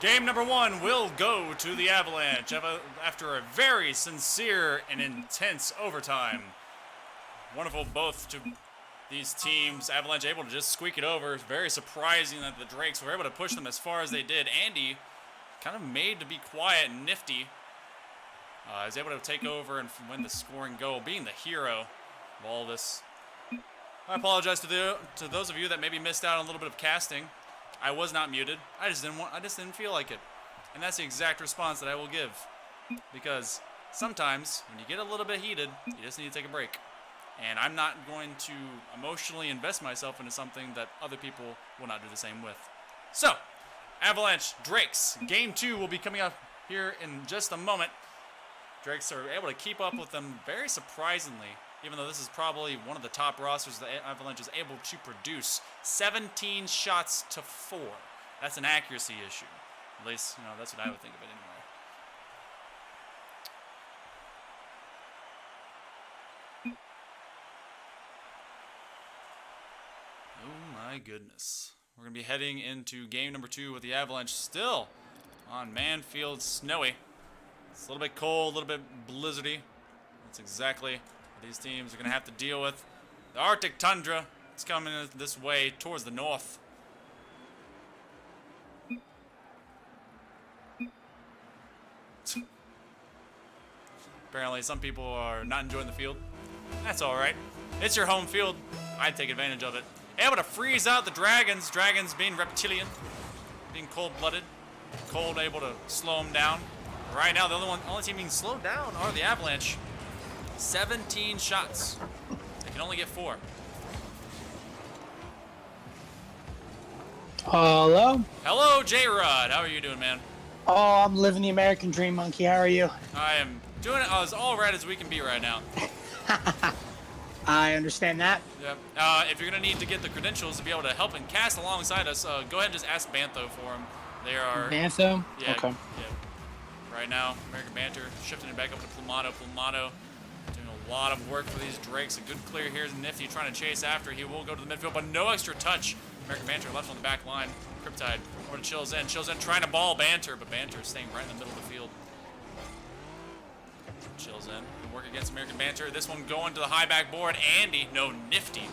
Game number 1 will go to the Avalanche after a very sincere and intense overtime. Wonderful both to these teams. Avalanche able to just squeak it over. Very surprising that the Drakes were able to push them as far as they did. Andy, kind of made to be quiet and nifty, is able to take over and win the scoring goal, being the hero of all this. I apologize to those of you that maybe missed out on a little bit of casting. I was not muted. I just didn't feel like it. And that's the exact response that I will give. Because sometimes when you get a little bit heated, you just need to take a break. And I'm not going to emotionally invest myself into something that other people will not do the same with. So, Avalanche Drakes. Game 2 will be coming up here in just a moment. Drakes are able to keep up with them very surprisingly, even though this is probably one of the top rosters the Avalanche is able to produce. 17 shots to 4. That's an accuracy issue. At least, that's what I would think of it anyway. Oh my goodness. We're going to be heading into game number 2 with the Avalanche still on Manfield Snowy. It's a little bit cold, a little bit blizzardy. That's exactly what these teams are going to have to deal with. The Arctic tundra is coming this way towards the north. Apparently some people are not enjoying the field. That's alright. It's your home field. I'd take advantage of it. Able to freeze out the Dragons. Dragons being reptilian, being cold-blooded. Cold able to slow them down. Right now, the only team being slowed down are the Avalanche. 17 shots. They can only get 4. Hello? Hello, J-Rod. How are you doing, man? Oh, I'm living the American dream, Monkey. How are you? I am doing it as all right as we can be right now. I understand that. Yep. If you're going to need to get the credentials to be able to help and cast alongside us, go ahead and just ask Bantho for them. They are... Bantho? Yeah. Okay. Yeah. Right now, American Banter shifting it back up to Plumato. Plumato doing a lot of work for these Drakes. A good clear here is Nifty trying to chase after. He will go to the midfield, but no extra touch. American Banter left on the back line. Cryptide over to Chills In. Chills In trying to ball Banter, but Banter is staying right in the middle of the field. Chills In. Good work against American Banter. This one going to the high back board. Andy, no, Nifty.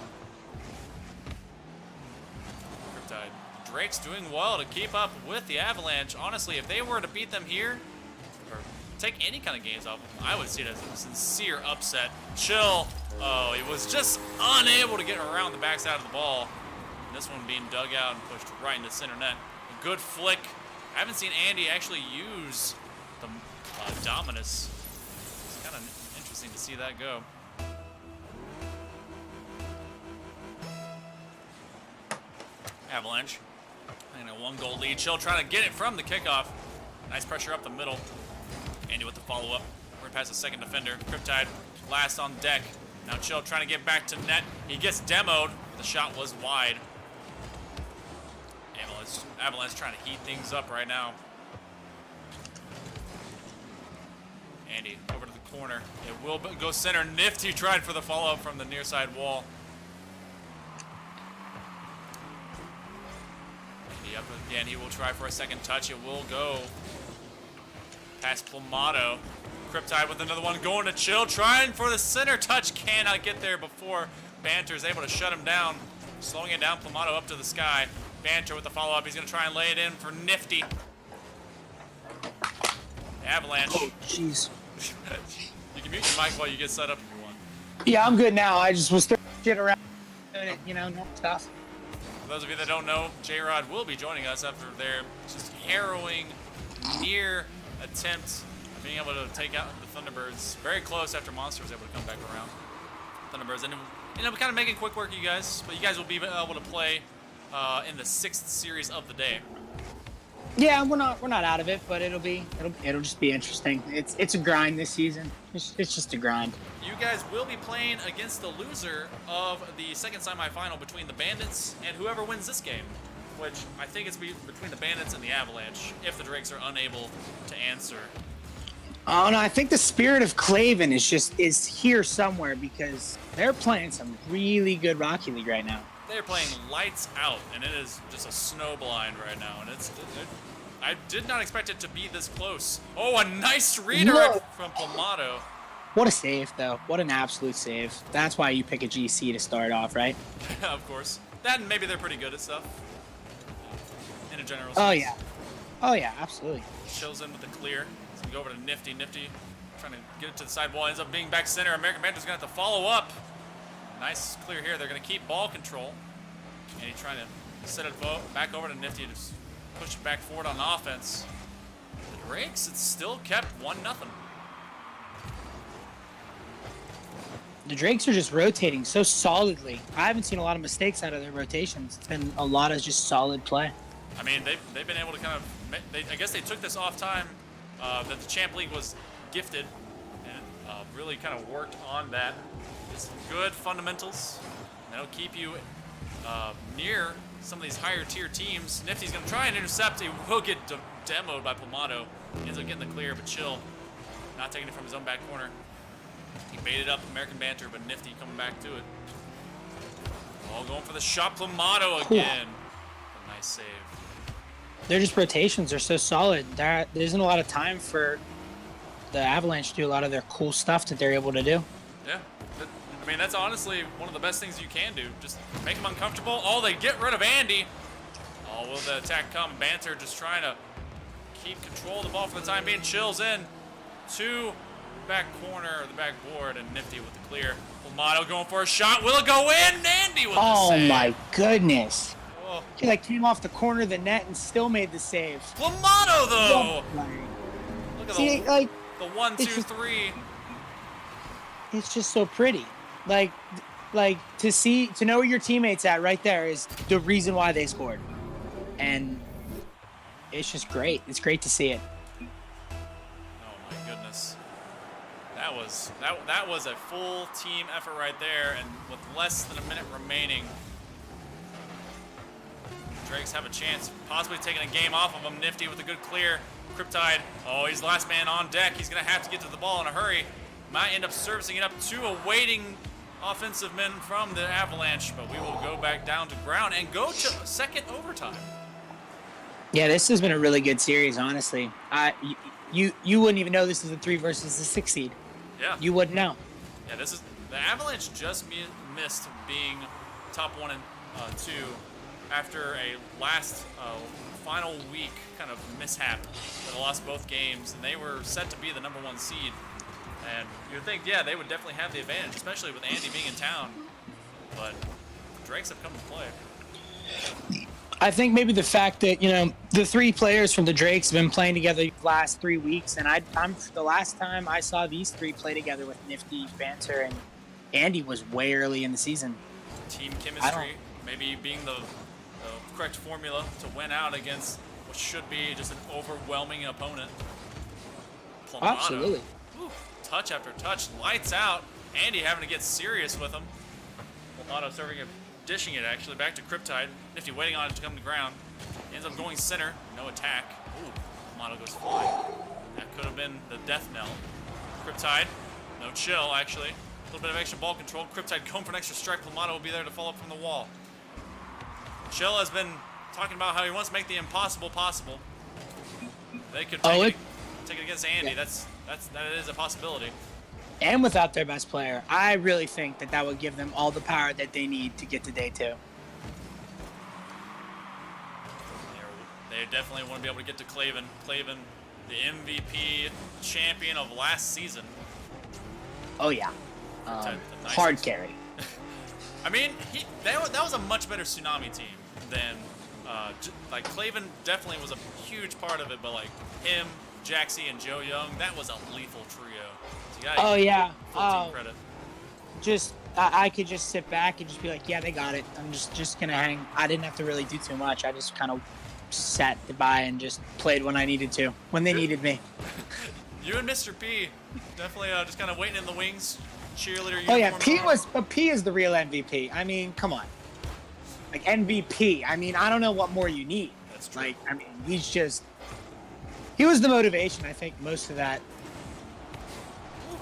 Cryptide. Drake's doing well to keep up with the Avalanche. Honestly, if they were to beat them here, or take any kind of games off of them, I would see it as a sincere upset. Chill. Oh, he was just unable to get around the backside of the ball. And this one being dug out and pushed right into center net. A good flick. I haven't seen Andy actually use the Dominus. It's kind of interesting to see that go. Avalanche. And a 1-goal lead. Chill trying to get it from the kickoff. Nice pressure up the middle. Andy with the follow-up. We're past the second defender. Cryptide last on deck. Now Chill trying to get back to net. He gets demoed. The shot was wide. Avalanche trying to heat things up right now. Andy over to the corner. It will go center. Nifty tried for the follow-up from the near side wall. Andy up again. He will try for a second touch. It will go past Plumato. Cryptide with another one going to Chill. Trying for the center touch. Cannot get there before Banter is able to shut him down. Slowing it down. Plumato up to the sky. Banter with the follow-up. He's going to try and lay it in for Nifty. Avalanche. Oh, jeez. You can mute your mic while you get set up if you want. Yeah, I'm good now. I just was throwing shit around, normal stuff. For those of you that don't know, J-Rod will be joining us after their just harrowing, near attempt of being able to take out the Thunderbirds. Very close after Monster was able to come back around. Thunderbirds ended up kind of making quick work of you guys, but you guys will be able to play in the 6th series of the day. Yeah, we're not out of it, but it'll just be interesting. It's a grind this season. It's just a grind. You guys will be playing against the loser of the second semifinal between the Bandits and whoever wins this game, which I think it's between the Bandits and the Avalanche if the Drakes are unable to answer. Oh no, I think the Spirit of Claven is here somewhere because they're playing some really good Rocky League right now. They're playing lights out, and it is just a snow blind right now. And I did not expect it to be this close. Oh, a nice redirect Look. from Plamato. What a save, though. What an absolute save. That's why you pick a GC to start off, right? Of course. That and maybe they're pretty good at stuff. In a general Oh, sense. yeah. Oh, yeah, absolutely. Chills in with the clear. He's gonna go over to Nifty. Nifty trying to get it to the sidewall. Ends up being back center. American Banter's gonna have to follow up. Nice clear here. They're gonna keep ball control. And he's trying to set it back over to Nifty to just push it back forward on offense. The Drakes, it's still kept 1-0. The Drakes are just rotating so solidly. I haven't seen a lot of mistakes out of their rotations. It's been a lot of just solid play. I mean, they've been able to kind of, I guess they took this off time that the Champ League was gifted and really kind of worked on that. It's good fundamentals. That'll keep you near some of these higher tier teams. Nifty's going to try and intercept. He will get demoed by Plamato. He ends up getting the clear, but Chill not taking it from his own back corner. He baited up American Banter, but Nifty coming back to it. All going for the shot. Plamato again. A nice save. Their just rotations are so solid. There isn't a lot of time for the Avalanche to do a lot of their cool stuff that they're able to do. Yeah. I mean, that's honestly one of the best things you can do. Just make them uncomfortable. Oh, they get rid of Andy. Oh, will the attack come? Banter just trying to keep control of the ball for the time being. Chills in to back corner, the back board, and Nifty with the clear. Plamato going for a shot. Will it go in? Andy with the Oh save. my goodness. Oh. He like came off the corner of the net and still made the save. Plamato, though. Look at See, the like 1, 2, it's just- 3. it's just so pretty. Like to know where your teammates at right there is the reason why they scored. And it's just great. It's great to see it. Oh my goodness. That was a full team effort right there, and with less than a minute remaining, Drakes have a chance, possibly taking a game off of him. Nifty with a good clear. Cryptide, oh, he's the last man on deck. He's gonna have to get to the ball in a hurry. Might end up servicing it up to a waiting offensive men from the Avalanche, but we will go back down to ground and go to second overtime. Yeah, this has been a really good series, honestly. You wouldn't even know this is a 3 versus a 6 seed. Yeah. You wouldn't know. Yeah, this is the Avalanche just missed being top 1 and 2 after a last final week kind of mishap. They lost both games, and they were set to be the number 1 seed. And you'd think, yeah, they would definitely have the advantage, especially with Andy being in town. But Drakes have come to play. I think maybe the fact that, the 3 players from the Drakes have been playing together the last 3 weeks, and I'm the last time I saw these 3 play together with Nifty, Banter, and Andy was way early in the season. Team chemistry, maybe being the correct formula to win out against what should be just an overwhelming opponent. Plamato. Absolutely. Whew, touch after touch, lights out. Andy having to get serious with him. Plamato serving it, dishing it actually back to Cryptide. Nifty waiting on it to come to ground. He ends up going center, no attack. Ooh, Plamato goes flying. That could have been the death knell. Cryptide, no chill actually. A little bit of extra ball control. Cryptide going for an extra strike. Plamato will be there to follow up from the wall. Chill has been talking about how he wants to make the impossible possible. They could take it against Andy. Yeah. That is a possibility. And without their best player, I really think that would give them all the power that they need to get to day 2. They definitely want to be able to get to Clavin. Clavin, the MVP champion of last season. Oh, yeah. The nice Hard carry. I mean, that was a much better Tsunami team than Clavin definitely was a huge part of it, but like him, Jaxie, and Joe Young, that was a lethal trio. So you gotta give full team credit. Just I could just sit back and just be like, yeah, they got it. I'm just gonna hang. I didn't have to really do too much. I just kind of sat by and just played when I needed to, when they needed me. You and Mr. P definitely just kind of waiting in the wings, cheerleader. Oh yeah, uniform on. P is the real MVP. I mean, come on. Like MVP. I mean, I don't know what more you need. That's true. Like, I mean, he was the motivation, I think, most of that.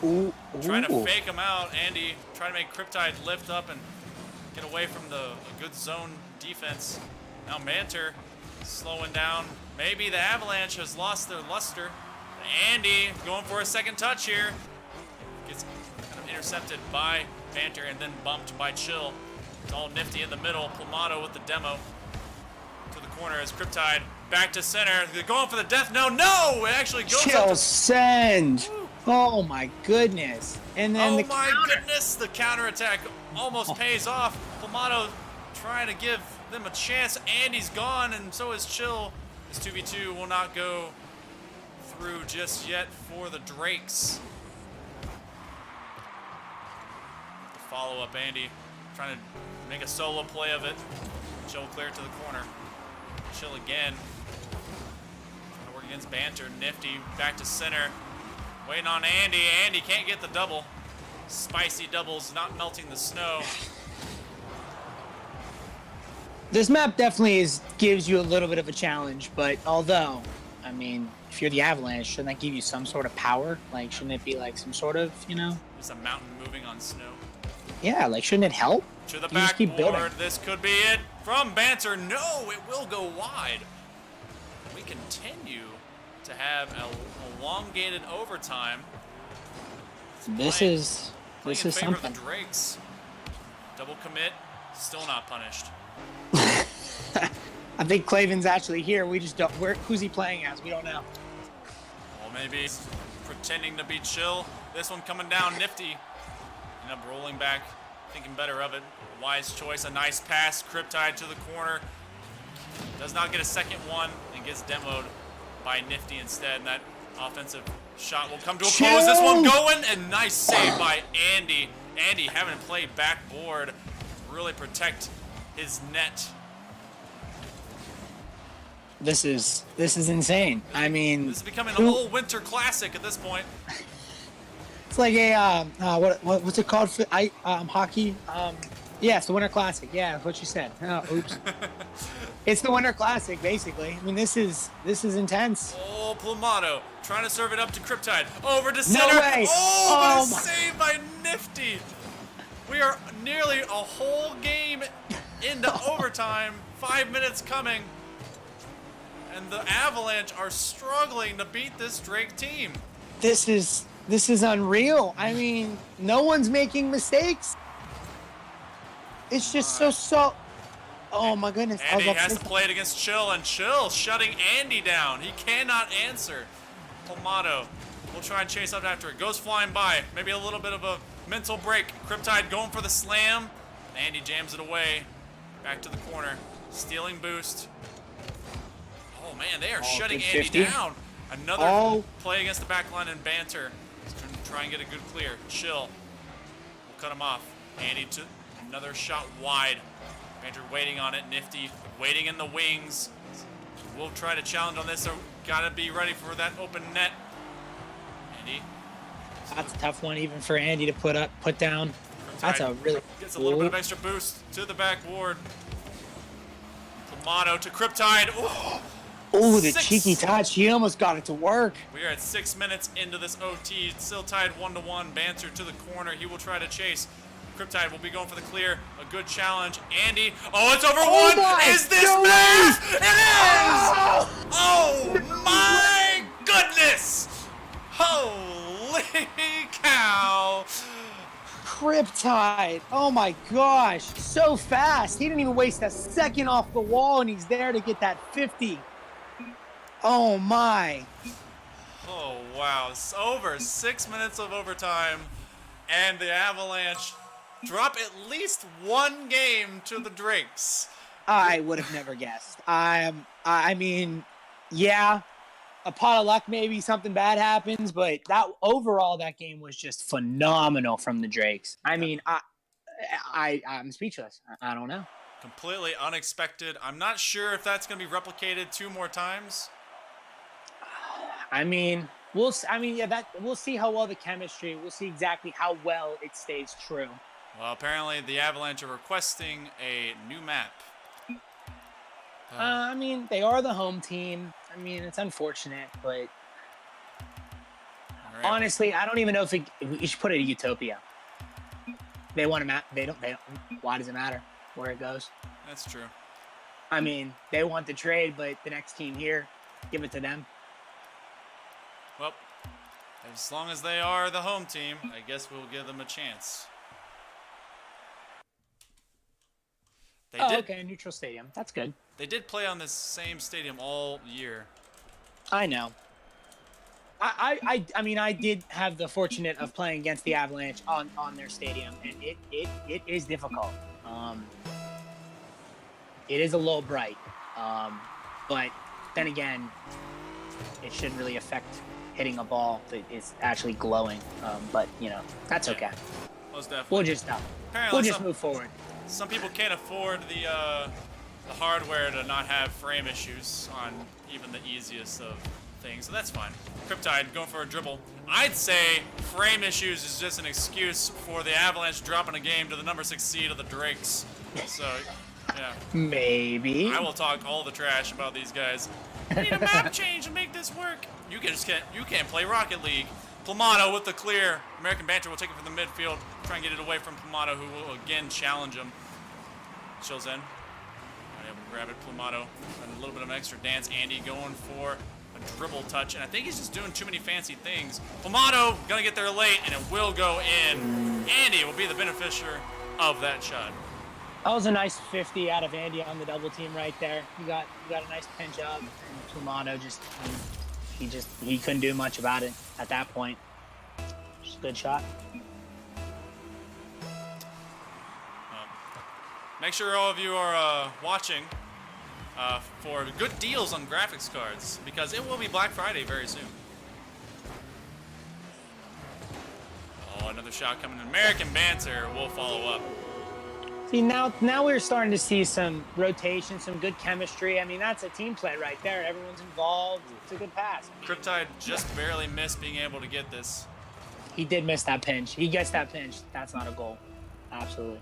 Ooh, Trying to ooh. fake him out. Andy trying to make Cryptide lift up and get away from the good zone defense. Now Manter slowing down. Maybe the Avalanche has lost their luster. Andy going for a second touch here. Gets kind of intercepted by Banter and then bumped by Chill. It's all Nifty in the middle. Plamato with the demo to the corner as Cryptide back to center. They're going for the death. No, it actually goes up Chill to... send. Oh my goodness. And then Oh the my counter. goodness, the counterattack almost pays off. Plamato trying to give them a chance. Andy's gone, and so is Chill. This 2v2 will not go through just yet for the Drakes. The follow-up, Andy trying to make a solo play of it. Chill clear to the corner. Chill again. Trying to work against Banter. Nifty back to center. Waiting on Andy. Andy can't get the double. Spicy doubles, not melting the snow. This map definitely gives you a little bit of a challenge, but although, I mean, if you're the Avalanche, shouldn't that give you some sort of power? Like, shouldn't it be like some sort of, There's a mountain moving on snow. Yeah, like, shouldn't it help? To the You just keep building. backboard. This could be it from Banter. No, it will go wide. We continue to have a elongated overtime. This Playing- is playing this in is favor something. of the Drakes. Double commit, still not punished. I think Claven's actually here. We just don't. Who's he playing as? We don't know. Or maybe he's pretending to be Chill. This one coming down, Nifty. End up rolling back, thinking better of it. Wise choice, a nice pass. Cryptide to the corner. Does not get a second one and gets demoed by Nifty instead. And that offensive shot will come to a close. This one going, and nice save by Andy. Andy having to play backboard, really protect his net. This is insane. I mean, This is becoming a whole winter classic at this point. it's like a what's it called? Hockey. Yeah, it's the Winter Classic. Yeah, that's what you said. Oh, oops. It's the Winter Classic, basically. I mean, this is intense. Oh, Plamato trying to serve it up to Cryptide. Over to center. way. Oh, but Oh a my- save by Nifty. We are nearly a whole game into overtime. 5 minutes coming. And the Avalanche are struggling to beat this Drake team. This is unreal. I mean, no one's making mistakes. It's just so. Oh my goodness. I was Andy about to has say to play it against Chill, and Chill shutting Andy down. He cannot answer. Plamato will try and chase up after it. Goes flying by. Maybe a little bit of a mental break. Cryptide going for the slam. Andy jams it away. Back to the corner. Stealing boost. Oh man, they are shutting good Andy 50. down. Another Oh. play against the back line and Banter. He's trying to try and get a good clear. Chill. We'll cut him off. Andy to another shot wide. Banter waiting on it. Nifty waiting in the wings. We'll try to challenge on this, so gotta be ready for that open net. Andy. that's a tough one, even for Andy to put down. That's a really. Gets a little bit of extra boost to the backboard. Plamato to Cryptide. Oh, Oh, the 6. cheeky touch. He almost got it to work. we are at 6 minutes into this OT. It's still tied 1-1. Banter to the corner. He will try to chase. Cryptide will be going for the clear. A good challenge. Andy. Oh, it's over one. my Is this God. math? It is! Oh my goodness! Holy cow! Cryptide. Oh my gosh. So fast. He didn't even waste a second off the wall, and he's there to get that 50. Oh my. Oh wow, it's over 6 minutes of overtime, and the Avalanche drop at least one game to the Drakes. I would have never guessed. I mean, yeah, a pot of luck, maybe something bad happens, but that game was just phenomenal from the Drakes. I mean, I'm speechless. I don't know. Completely unexpected. I'm not sure if that's going to be replicated 2 more times. I mean, we'll see how well the chemistry. We'll see exactly how well it stays true. Well, apparently the Avalanche are requesting a new map. I mean, they are the home team. I mean, it's unfortunate, but All right. honestly, I don't even know if we should put it at Utopia. They want a map. They don't. Why does it matter where it goes? That's true. I mean, they want the trade, but the next team here, give it to them. Well, as long as they are the home team, I guess we'll give them a chance. They did. Okay, neutral stadium. That's good. They did play on this same stadium all year. I know. I mean, I did have the fortunate of playing against the Avalanche on their stadium, and it is difficult. It is a little bright, but then again, it shouldn't really affect hitting a ball that is actually glowing. But that's okay. Most definitely. We'll just Apparently move forward. Some people can't afford the hardware to not have frame issues on even the easiest of things, so that's fine. Cryptide going for a dribble. I'd say frame issues is just an excuse for the Avalanche dropping a game to the number 6 seed of the Drakes. So, yeah. Maybe. I will talk all the trash about these guys. I need a map change to make this work. You can't play Rocket League. Plamato with the clear. American Banter will take it from the midfield. Try and get it away from Plamato, who will again challenge him. Chills in. Able to grab it. Plamato. And a little bit of an extra dance. Andy going for a dribble touch. And I think he's just doing too many fancy things. Plamato gonna get there late, and it will go in. Andy will be the beneficiary of that shot. That was a nice 50 out of Andy on the double team right there. You got a nice pinch up, and Plamato he couldn't do much about it at that point. Just a good shot. Make sure all of you are watching for good deals on graphics cards, because it will be Black Friday very soon. Oh, another shot coming in. American Banter will follow up. See, now we're starting to see some rotation, some good chemistry. I mean, that's a team play right there. Everyone's involved. It's a good pass. Cryptide just barely missed being able to get this. He did miss that pinch. He gets that pinch. That's not a goal. Absolutely.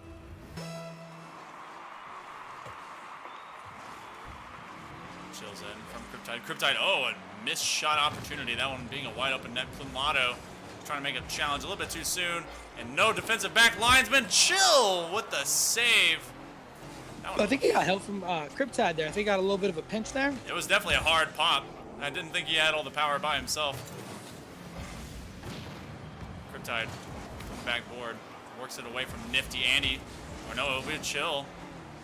Chills in from Cryptide. Cryptide, oh, a missed shot opportunity. That one being a wide open net. Plamato trying to make a challenge a little bit too soon. And no defensive back linesman. Chill with the save. I think he got help from Cryptide there. I think he got a little bit of a pinch there. It was definitely a hard pop. I didn't think he had all the power by himself. Cryptide from the backboard works it away from Nifty Andy. Or no, it'll be a Chill.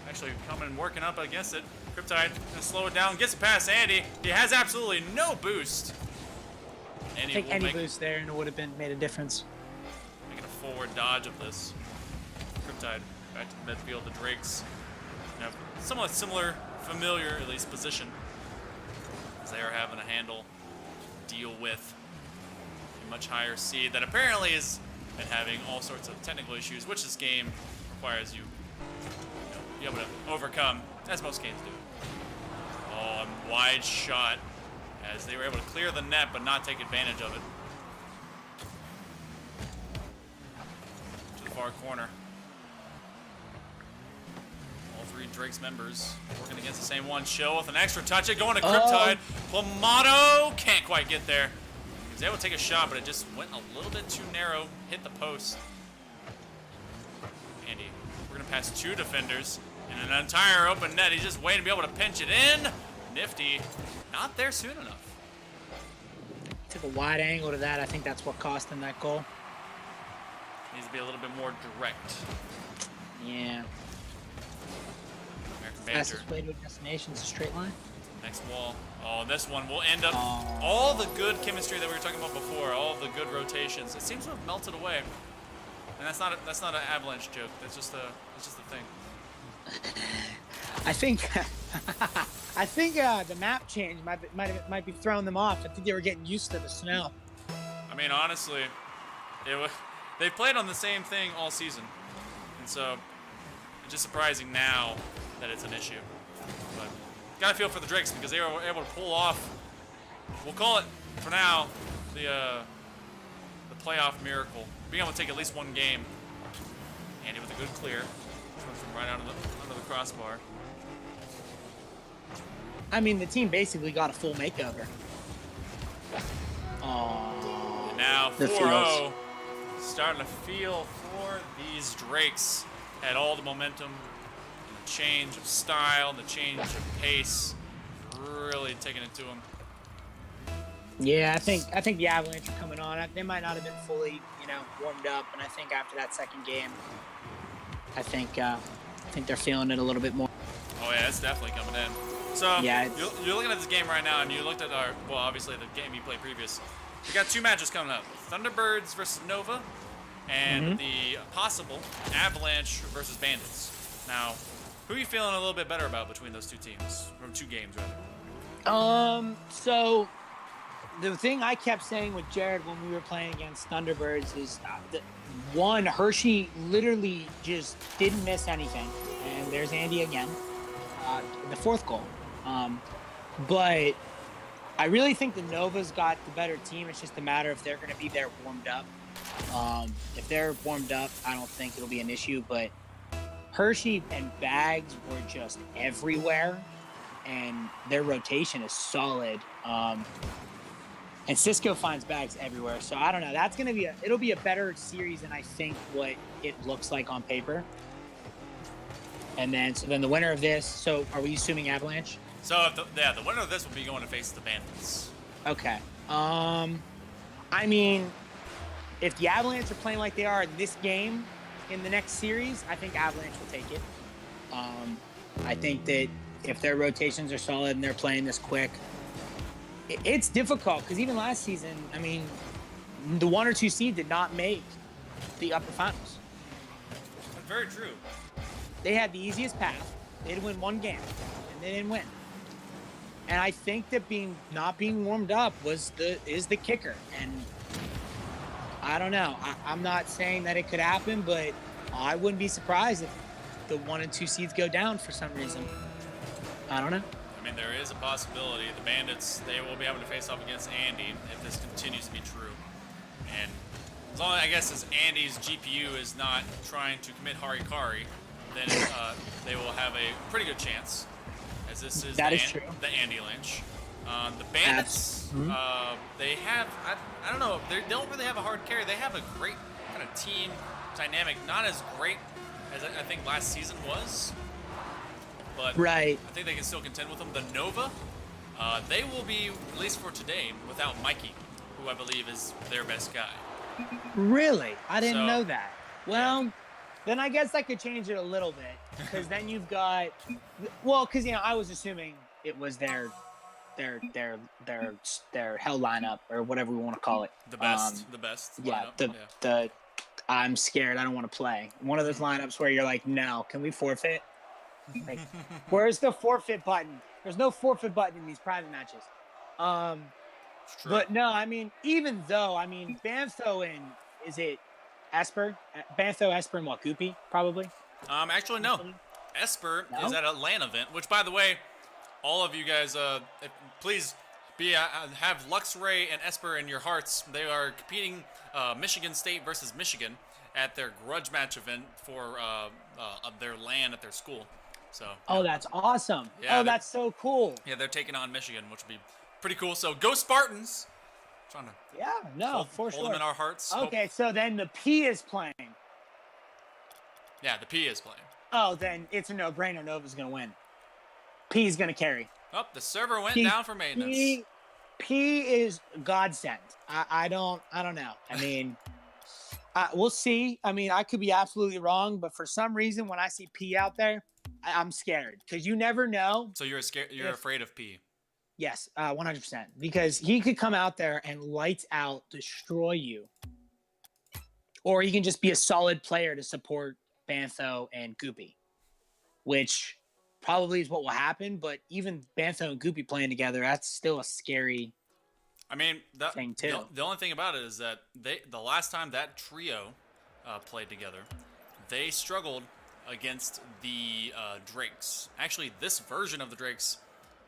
Actually coming and working up against it. Cryptide gonna slow it down, gets it past Andy. He has absolutely no boost. I think any boost there and it would have made a difference. Making a forward dodge of this. Cryptide back to the midfield. The Drakes have somewhat similar, familiar at least position, as they are having a handle deal with a much higher seed that apparently has been having all sorts of technical issues, which this game requires you be able to overcome, as most games do. Oh, a wide shot as they were able to clear the net but not take advantage of it. To the far corner. All three Drake's members working against the same one. Chill with an extra touch. It going to Cryptide. Plamato can't quite get there. He was able to take a shot, but it just went a little bit too narrow. Hit the post. Andy, we're going to pass two defenders. And an entire open net. He's just waiting to be able to pinch it in. Nifty. Not there soon enough. Took a wide angle to that. I think that's what cost him that goal. Needs to be a little bit more direct. Yeah. American Banter. Fastest way to a destination is a straight line. Next wall. Oh, this one will end up all the good chemistry that we were talking about before. All the good rotations. It seems to have melted away. And that's not an Avalanche joke. That's just a thing. I think the map change might be throwing them off. I think they were getting used to the snow. I mean, honestly, they played on the same thing all season, and so it's just surprising now that it's an issue. But gotta feel for the Drakes because they were able to pull off. We'll call it for now the playoff miracle, being able to take at least one game. Andy with a good clear. From right under the crossbar. I mean, the team basically got a full makeover. Oh. And now 4-0. Starting to feel for these Drakes. Had all the momentum change of style and the change of pace really taking it to them. Yeah, I think the Avalanche are coming on. They might not have been fully, warmed up, and I think after that second game, I think they're feeling it a little bit more. Oh yeah, it's definitely coming in. So Yeah, you're looking at this game right now, and you looked at obviously the game you played previous. We got 2 matches coming up: Thunderbirds versus Nova, and the possible Avalanche versus Bandits. Now, who are you feeling a little bit better about between those 2 teams, or 2 games rather? So the thing I kept saying with Jared when we were playing against Thunderbirds is one, Hershey literally just didn't miss anything, and there's Andy again, the 4th goal. But I really think the Nova's got the better team. It's just a matter if they're going to be there warmed up. If they're warmed up, I don't think it'll be an issue. But Hershey and Bags were just everywhere, and their rotation is solid. And Cisco finds Bags everywhere. So I don't know. That's going to it'll be a better series than I think what it looks like on paper. And then the winner of this. So are we assuming Avalanche? So the winner of this will be going to face the Bandits. Okay. I mean, if the Avalanche are playing like they are in this game in the next series, I think Avalanche will take it. I think that if their rotations are solid and they're playing this quick, it's difficult because even last season, I mean, the 1 or 2 seed did not make the upper finals. Very true. They had the easiest path. They'd win 1 game, and they didn't win. And I think that not being warmed up is the kicker. And I don't know. I'm not saying that it could happen, but I wouldn't be surprised if the 1 and 2 seeds go down for some reason. I don't know. I mean, there is a possibility. The Bandits, they will be having to face off against Andy if this continues to be true. And as long as Andy's GPU is not trying to commit harikari, then they will have a pretty good chance. As this is That the is true. The Andy Lynch. The Bandits, they have, I don't know, they don't really have a hard carry. They have a great kind of team dynamic. Not as great as I think last season was. But Right. I think they can still contend with them. The Nova, they will be, at least for today, without Mikey, who I believe is their best guy. Really? I didn't So- know that. Well, then I guess I could change it a little bit because then you've got, because I was assuming it was their hell lineup or whatever we want to call it. The best. Yeah, lineup. I'm scared. I don't want to play. One of those lineups where you're like, no, can we forfeit? Like, where's the forfeit button? There's no forfeit button in these private matches. It's true. But no, I mean, even though, Bantho and, is it Esper? Bantho, Esper, and Wakupi, probably? Actually, no. Esper No? is at a LAN event, which, by the way, all of you guys, please have Luxray and Esper in your hearts. They are competing Michigan State versus Michigan at their grudge match event for their LAN at their school. So. Oh, that's awesome. Yeah, That's so cool. Yeah, they're taking on Michigan, which will be pretty cool. So go Spartans! Trying to Yeah, no, for hold sure. them in our hearts. Okay, so then the P is playing. Yeah, the P is playing. Oh, then it's a no-brainer. Nova's going to win. P's going to carry. Oh, the server went P- down for maintenance. P is godsend. I don't know. I mean, we'll see. I mean, I could be absolutely wrong, but for some reason, when I see P out there, I'm scared because you never know. So you're scared. You're afraid of P. Yes, 100%. Because he could come out there and lights out destroy you, or he can just be a solid player to support Bantho and Goopy, which probably is what will happen. But even Bantho and Goopy playing together, that's still a scary. I mean, thing too. The only thing about it is that the last time that trio played together, they struggled against the Drakes. Actually, this version of the Drakes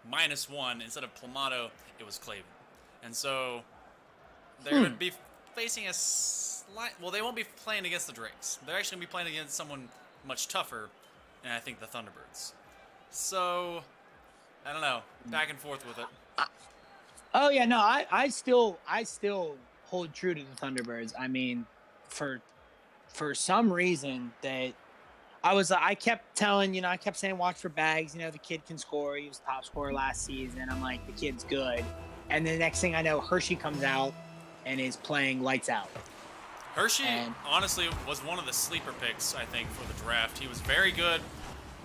-1 instead of Plamato, it was Clavin, and so they're going to be facing a slight. Well, they won't be playing against the Drakes. They're actually going to be playing against someone much tougher, and I think the Thunderbirds. So I don't know, back and forth with it. Oh yeah, no, I still hold true to the Thunderbirds. I mean, for some reason that I kept telling, I kept saying, watch for bags. The kid can score. He was top scorer last season. I'm like, the kid's good. And then the next thing I know, Hershey comes out and is playing lights out. Hershey, honestly, was one of the sleeper picks, I think, for the draft. He was very good,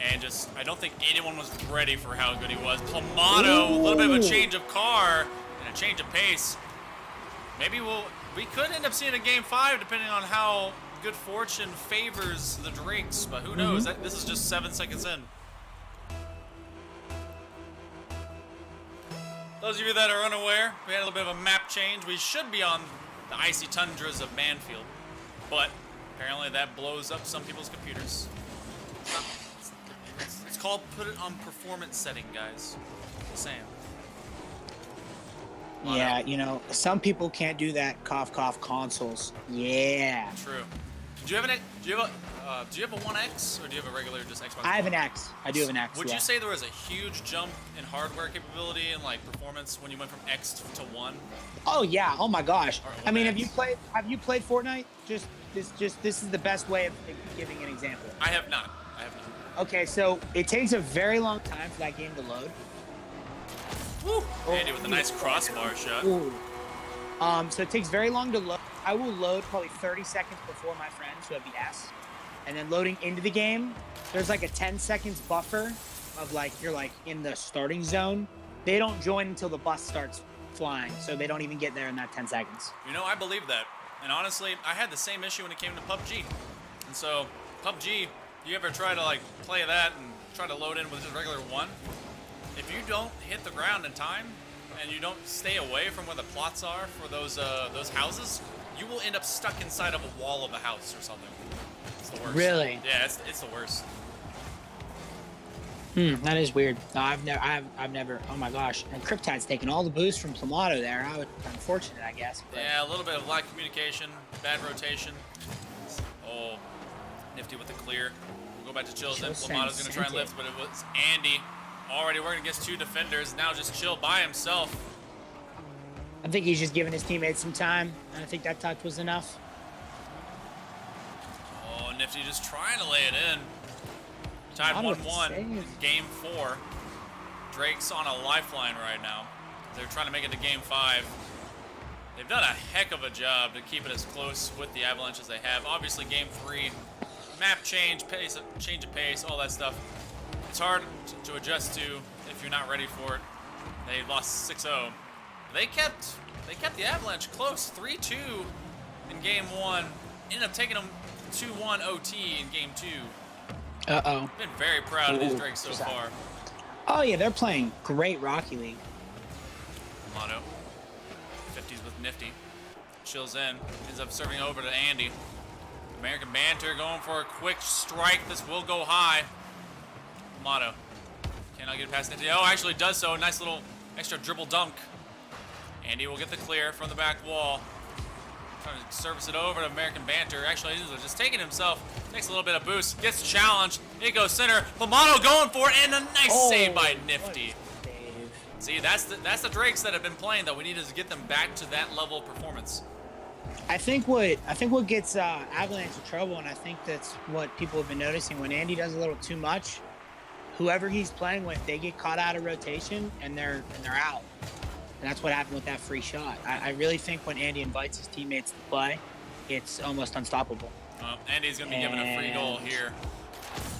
and I don't think anyone was ready for how good he was. Clamato, a little bit of a change of car and a change of pace. Maybe we could end up seeing a Game 5, depending on how good fortune favors the Drakes, but who knows? This is just 7 seconds in. Those of you that are unaware, we had a little bit of a map change. We should be on the icy tundras of Manfield, but apparently that blows up some people's computers. It's called put it on performance setting, guys. Just saying. Yeah, some people can't do that. Cough, cough. Consoles. Yeah. True. Do you have a 1X or do you have a regular just Xbox? I have an X. I do have an X. Would you say there was a huge jump in hardware capability and like performance when you went from X to 1? Oh yeah. Oh my gosh. Or I mean, 1X? have you played Fortnite? This is the best way of giving an example. I have not. Okay, so it takes a very long time for that game to load. Woo! Andy with a nice crossbar shot. Ooh. So it takes very long to load. I will load probably 30 seconds before my friends who have the S. And then loading into the game, there's like a 10 seconds buffer of like, you're like in the starting zone. They don't join until the bus starts flying, so they don't even get there in that 10 seconds. I believe that. And honestly, I had the same issue when it came to PUBG. And so, PUBG, you ever try to like play that and try to load in with just regular 1? If you don't hit the ground in time and you don't stay away from where the plots are for those houses, you will end up stuck inside of a wall of a house or something. It's the worst. Really? Yeah, it's the worst. That is weird. No, I've never. Oh my gosh! And Cryptad's taking all the boost from Clamato there. Unfortunate, I guess. But. Yeah, a little bit of lack of communication, bad rotation. Oh, Nifty with the clear. We'll go back to Chill's. Then Clamato's gonna try and lift, but it was Andy already working against 2 defenders. Now just Chill by himself. I think he's just giving his teammates some time, and I think that touch was enough. Oh, Nifty just trying to lay it in. Tied 1-1 in Game 4. Drake's on a lifeline right now. They're trying to make it to Game 5. They've done a heck of a job to keep it as close with the Avalanche as they have. Obviously, Game 3, map change, change of pace, all that stuff. It's hard to adjust to if you're not ready for it. They lost 6-0. They kept the Avalanche close, 3-2 in Game 1. Ended up taking them 2-1 OT in Game 2. Uh-oh. Been very proud of these Drakes so far. Oh yeah, they're playing great Rocky League. Clamato. 50s with Nifty. Chills in. Ends up serving over to Andy. American Banter going for a quick strike. This will go high. Clamato. Cannot get past Nifty. Oh, actually does so. Nice little extra dribble dunk. Andy will get the clear from the back wall. Trying to service it over to American Banter. Actually, he's just taking himself. Takes a little bit of boost. Gets challenged. He goes center. Clamato going for it, and a nice save by Nifty. See, that's the Drakes that have been playing that we need to get them back to that level of performance. I think what gets Avalanche in trouble, and I think that's what people have been noticing, when Andy does a little too much, whoever he's playing with, they get caught out of rotation and they're out. And that's what happened with that free shot. I really think when Andy invites his teammates to play, it's almost unstoppable. Andy's going to be given a free goal here.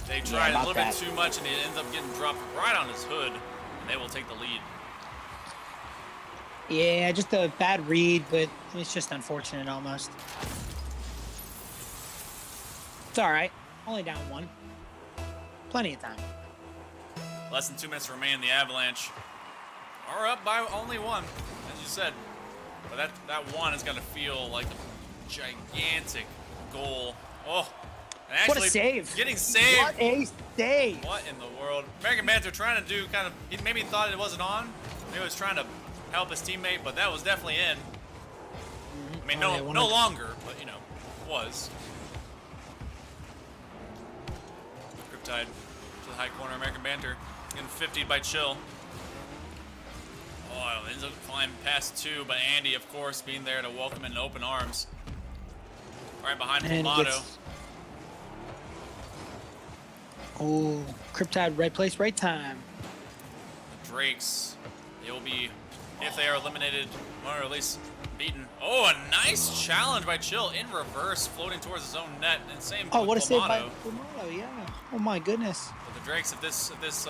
They tried a little bit too much, and it ends up getting dropped right on his hood, and they will take the lead. Yeah, just a bad read, but it's just unfortunate almost. It's all right. Only down 1. Plenty of time. Less than 2 minutes remain. The Avalanche are up by only 1, as you said. But that 1 is going to feel like a gigantic goal. Oh, and actually what a save. Getting saved. What a save. What in the world? American Banter trying to do kind of, he maybe thought it wasn't on. Maybe he was trying to help his teammate, but that was definitely in. I mean, no longer, but was. Riptide to the high corner. American Banter getting 50 by Chill. Oh, ends up flying past 2, but Andy, of course, being there to welcome in open arms. Right behind Clamato. Oh, Cryptide, right place, right time. The Drakes, they will be, if they are eliminated, or at least beaten. Oh, a nice challenge by Chill in reverse, floating towards his own net, and same Oh, with what a save by Clamato. Clamato, yeah. Oh my goodness. But the Drakes, if this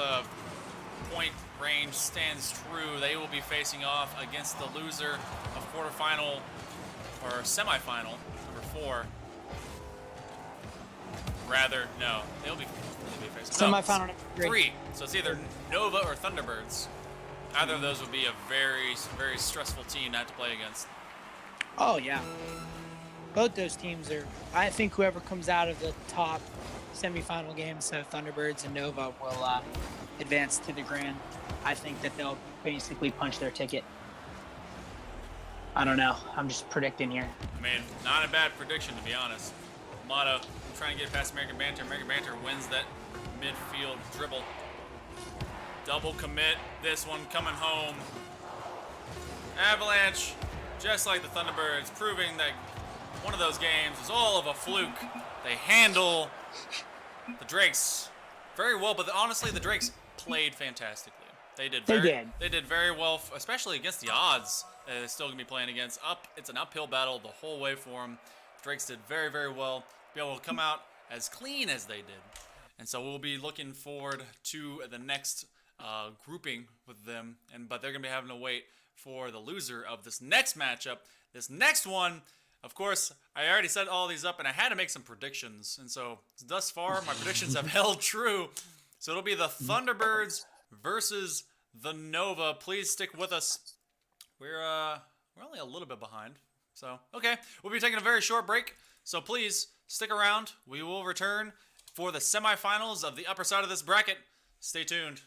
point range stands true, they will be facing off against the loser of quarterfinal or semifinal number 4. Rather, no, they'll be facing Semifinal number 3. So it's either Nova or Thunderbirds. Either of those would be a very, very stressful team not to play against. Oh yeah. Both those teams are. I think whoever comes out of the top semifinal games, so Thunderbirds and Nova, will advance to the Grand. I think that they'll basically punch their ticket. I don't know. I'm just predicting here. I mean, not a bad prediction, to be honest. Motto, trying to get past American Banter. American Banter wins that midfield dribble. Double commit. This one coming home. Avalanche, just like the Thunderbirds, proving that one of those games was all of a fluke. They handle the Drakes very well, but honestly, the Drakes played fantastically. They did very well, especially against the odds they're still going to be playing against. It's an uphill battle the whole way for them. Drakes did very, very well. Be able to come out as clean as they did. And so we'll be looking forward to the next grouping with them. But they're going to be having to wait for the loser of this next matchup. This next one, of course, I already set all these up, and I had to make some predictions. And so thus far, my predictions have held true. So it'll be the Thunderbirds versus the Nova. Please stick with us. We're only a little bit behind. So, okay, we'll be taking a very short break. So please stick around. We will return for the semifinals of the upper side of this bracket. Stay tuned.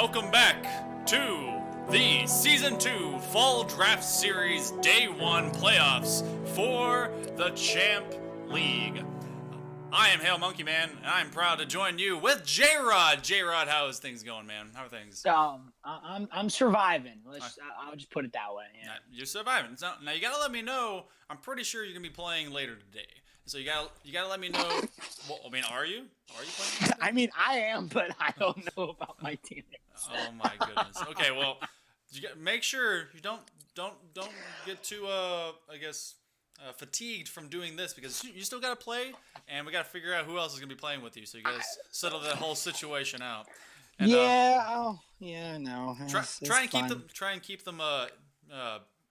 welcome back to the Season 2 Fall Draft Series Day 1 playoffs for the Champ League. I am Hail Monkey Man, and I'm proud to join you with J-Rod. J-Rod, how is things going, man? How are things? I'm surviving. I'll just put it that way. Yeah. You're surviving. Now you gotta let me know. I'm pretty sure you're gonna be playing later today. So you gotta let me know. Well, I mean, are you playing? I mean, I am, but I don't know about my teammates. Oh my goodness. Okay, well, make sure you don't get too fatigued from doing this, because you still gotta play, and we gotta figure out who else is gonna be playing with you. So you gotta settle that whole situation out. And, no. Try and keep them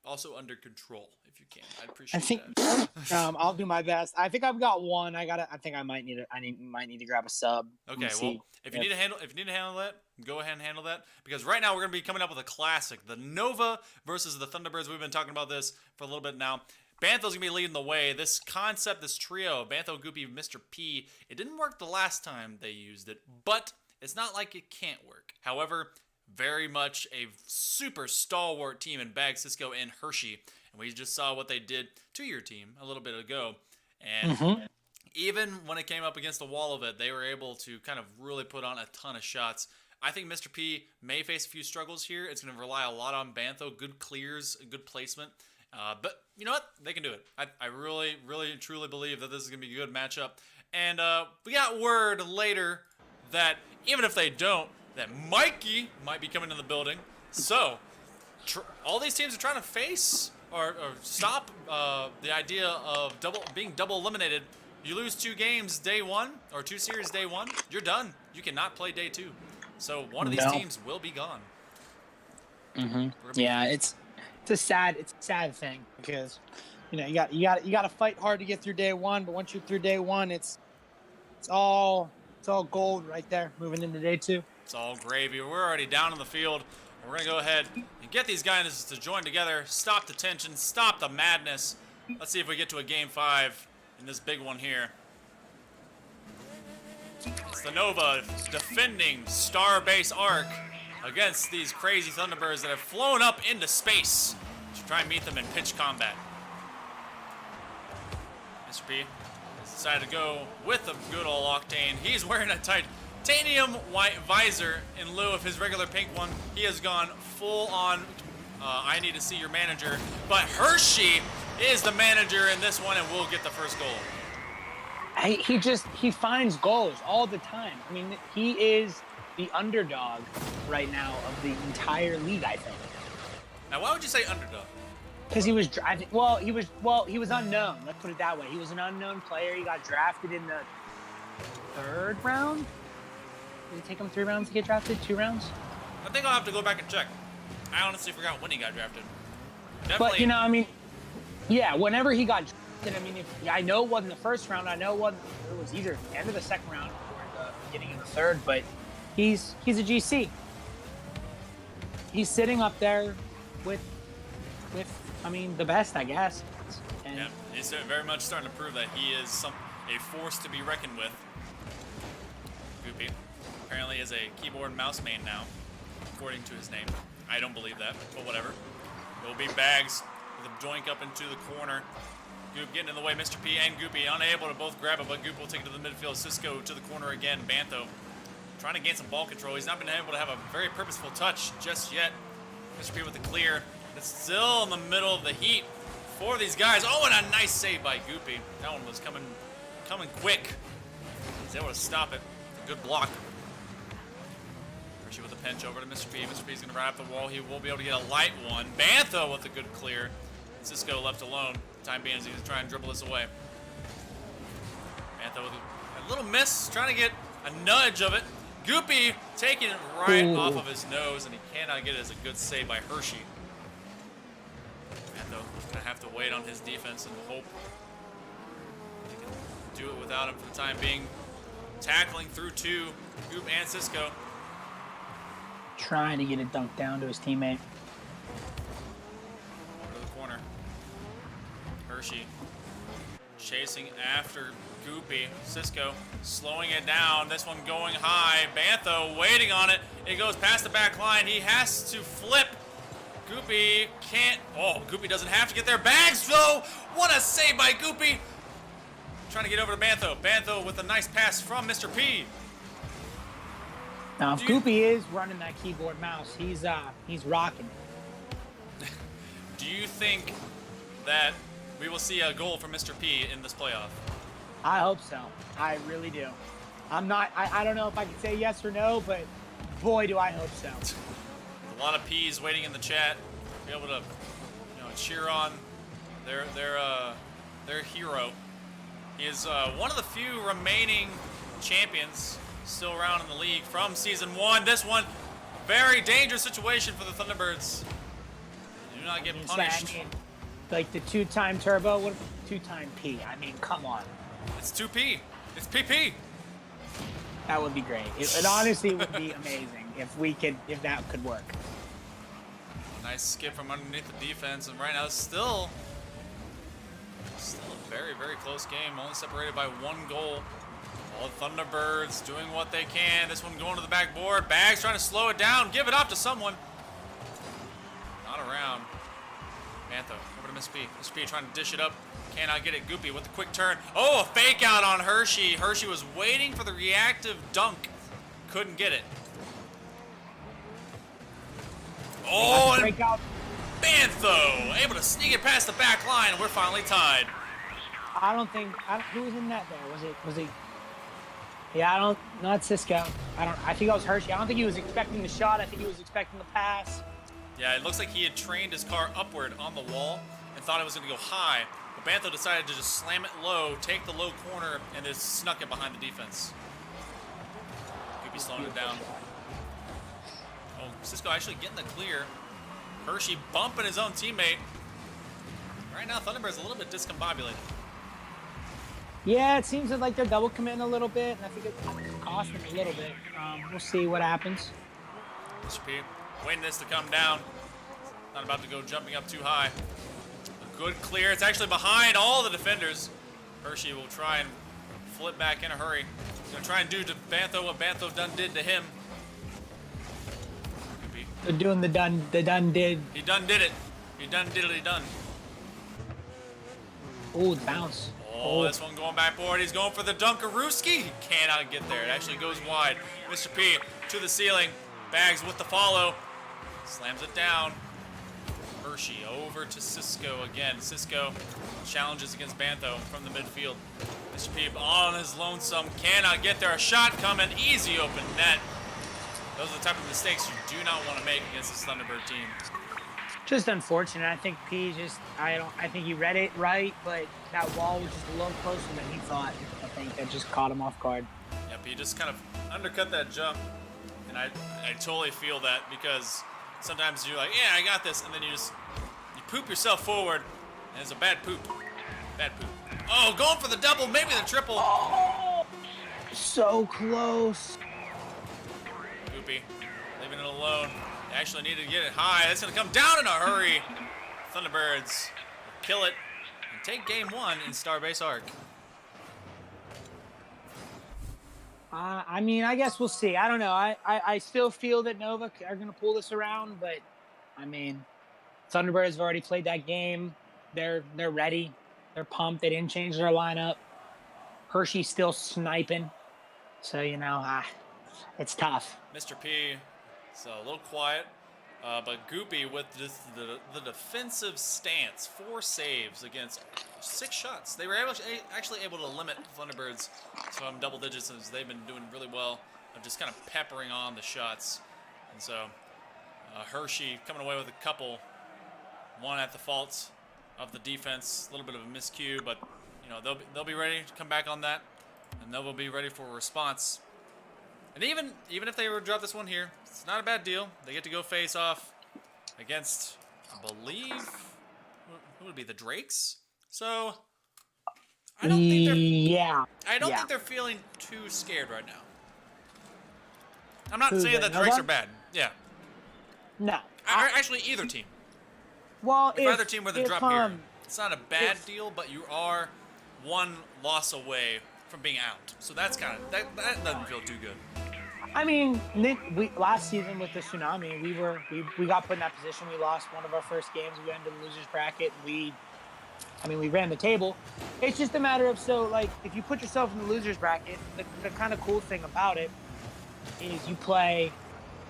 also under control if you can. I'd appreciate I think that. I'll do my best. I think I've got one. I think I might need to grab a sub. Okay, well, if you need to handle that, go ahead and handle that, because right now we're gonna be coming up with a classic, the Nova versus the Thunderbirds. We've been talking about this for a little bit now. Bantho's gonna be leading the way. This concept, this trio, Bantho, Goopy, Mr. P, it didn't work the last time they used it, but it's not like it can't work. However, very much a super stalwart team in Bag, Cisco, and Hershey. And we just saw what they did to your team a little bit ago. And even when it came up against the wall of it, they were able to kind of really put on a ton of shots. I think Mr. P may face a few struggles here. It's going to rely a lot on Bantho. Good clears, good placement. But you know what? They can do it. I really, really, truly believe that this is going to be a good matchup. And we got word later that even if they don't, that Mikey might be coming in the building. So, all these teams are trying to face or stop the idea of being double eliminated. You lose 2 games day 1 or 2 series day 1, you're done. You cannot play day 2. So one of these teams will be gone. Yeah, it's a sad thing, because you got to fight hard to get through day 1, but once you're through day 1, it's all gold right there moving into day 2. It's all gravy. We're already down in the field. We're going to go ahead and get these guys to join together, stop the tension, stop the madness. Let's see if we get to a game 5 in this big one here. It's the Nova defending Starbase Arc against these crazy Thunderbirds that have flown up into space to try and meet them in pitch combat. Mr. P has decided to go with the good old Octane. He's wearing a titanium white visor in lieu of his regular pink one. He has gone full on I need to see your manager. But Hershey is the manager in this one and will get the first goal. He finds goals all the time. I mean, he is the underdog right now of the entire league, I think. Now, why would you say underdog? Because he was drafted. He was unknown. Let's put it that way. He was an unknown player. He got drafted in the 3rd round. Did it take him 3 rounds to get drafted? 2 rounds? I think I'll have to go back and check. I honestly forgot when he got drafted. Definitely. But whenever he got drafted, I know it wasn't the 1st round. I know it was either the end of the 2nd round or the beginning of the 3rd. But he's a GC. He's sitting up there with the best, I guess. And yeah, he's very much starting to prove that he is a force to be reckoned with. Goopy apparently is a keyboard and mouse main now, according to his name. I don't believe that, but whatever. It will be Bags with a joink up into the corner. Goop getting in the way. Mr. P and Goopy unable to both grab it, but Goop will take it to the midfield. Cisco to the corner again. Bantho trying to gain some ball control. He's not been able to have a very purposeful touch just yet. Mr. P with the clear. It's still in the middle of the heat for these guys. Oh, and a nice save by Goopy. That one was coming quick. He's able to stop it. Good block. Hershey with a pinch over to Mr. P. Mr. P's going to ride up the wall. He will be able to get a light one. Bantho with a good clear. Cisco left alone. Time being, he's going to try and dribble this away. Bantho with a little miss, trying to get a nudge of it. Goopy taking it right off of his nose, and he cannot get it as a good save by Hershey. Bantho going to have to wait on his defense and hope he can do it without him for the time being. Tackling through 2, Goop and Cisco. Trying to get it dunked down to his teammate. Over to the corner. Hershey chasing after Goopy. Cisco slowing it down. This one going high. Bantho waiting on it. It goes past the back line. He has to flip. Goopy can't. Oh, Goopy doesn't have to get there. Bags, though. What a save by Goopy. Trying to get over to Bantho. Bantho with a nice pass from Mr. P. Now, if Goopy is running that keyboard mouse, he's rocking it. Do you think that we will see a goal from Mr. P in this playoff? I hope so. I really do. I don't know if I can say yes or no, but boy, do I hope so. A lot of P's waiting in the chat. Be able to, cheer on their hero. He is one of the few remaining champions still around in the league from season 1. This one, very dangerous situation for the Thunderbirds. They do not get punished. I mean, like the 2-time turbo, what 2-time P? I mean, come on. It's 2P. It's PP. That would be great. It honestly would be amazing if that could work. Nice skip from underneath the defense, and right now it's still a very, very close game, only separated by 1 goal. All the Thunderbirds doing what they can. This one going to the backboard. Bags trying to slow it down, give it up to someone. Not around. Bantho over to Miss P. Miss P trying to dish it up. Cannot get it. Goopy with the quick turn. Oh, a fake out on Hershey. Hershey was waiting for the reactive dunk. Couldn't get it. Oh, and Bantho able to sneak it past the back line. We're finally tied. Who was in that there? Was he? Yeah, not Cisco. I think it was Hershey. I don't think he was expecting the shot. I think he was expecting the pass. Yeah, it looks like he had trained his car upward on the wall and thought it was going to go high. But Bantho decided to just slam it low, take the low corner, and just snuck it behind the defense. Could be slowing it down. Oh, Cisco actually getting the clear. Hershey bumping his own teammate. Right now, Thunderbird's a little bit discombobulated. Yeah, it seems like they're double committing a little bit, and I think it cost them a little bit. We'll see what happens. Mr. P waiting this to come down. Not about to go jumping up too high. A good clear. It's actually behind all the defenders. Hershey will try and flip back in a hurry. He's going to try and do to Bantho what Bantho done did to him. They're doing the done did. He done did it. He done diddly done. Ooh, the bounce. Oh, this one going backboard. He's going for the Dunkarooski. He cannot get there. It actually goes wide. Mr. P to the ceiling. Bags with the follow. Slams it down. Hershey over to Cisco again. Cisco challenges against Bantho from the midfield. Mr. P on his lonesome. Cannot get there. A shot coming. Easy open net. Those are the type of mistakes you do not want to make against this Thunderbird team. Just unfortunate. I think P I think he read it right, but that wall was just a little closer than he thought. I think that just caught him off guard. Yep, he just kind of undercut that jump. And I totally feel that, because sometimes you're like, yeah, I got this, and then you poop yourself forward, and it's a bad poop. Bad poop. Oh, going for the double, maybe the triple. Oh, so close. Goopy, leaving it alone. They actually need to get it high. It's going to come down in a hurry. Thunderbirds kill it and take game 1 in Starbase Arc. I mean, I guess we'll see. I don't know. I still feel that Nova are going to pull this around, but I mean, Thunderbirds have already played that game. They're ready. They're pumped. They didn't change their lineup. Hershey's still sniping. So, it's tough. Mr. P, so a little quiet, but Goopy with the defensive stance. 4 saves against 6 shots. They were actually able to limit Thunderbirds from double digits, as they've been doing really well of just kind of peppering on the shots. And so Hershey coming away with a couple. One at the fault of the defense. A little bit of a miscue, but they'll be ready to come back on that, and they'll be ready for a response. And even if they were to drop this one here, it's not a bad deal. They get to go face off against, I believe, who would be the Drakes? So I don't think think they're feeling too scared right now. I'm not saying that the Drakes are bad. Yeah. No. Actually, either team. Well, if either team were to drop here, it's not a bad deal, but you are 1 loss away from being out. So that's kind of that doesn't feel too good. I mean, last season with the tsunami, we got put in that position. We lost one of our first games. We went into the losers bracket. We ran the table. It's just a matter of if you put yourself in the losers bracket, the kind of cool thing about it is you play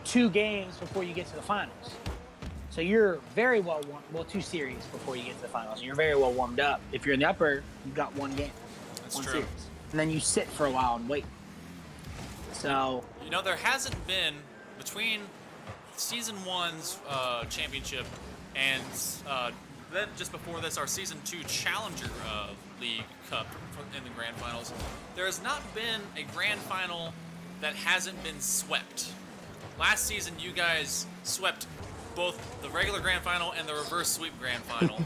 2 games before you get to the finals. So you're very well warmed. 2 series before you get to the finals. You're very well warmed up. If you're in the upper, you've got 1 game. That's one true. series. And then you sit for a while and wait. So There hasn't been between season 1's championship and then just before this, our season 2 Challenger League Cup in the grand finals. There has not been a grand final that hasn't been swept. Last season, you guys swept both the regular grand final and the reverse sweep grand final.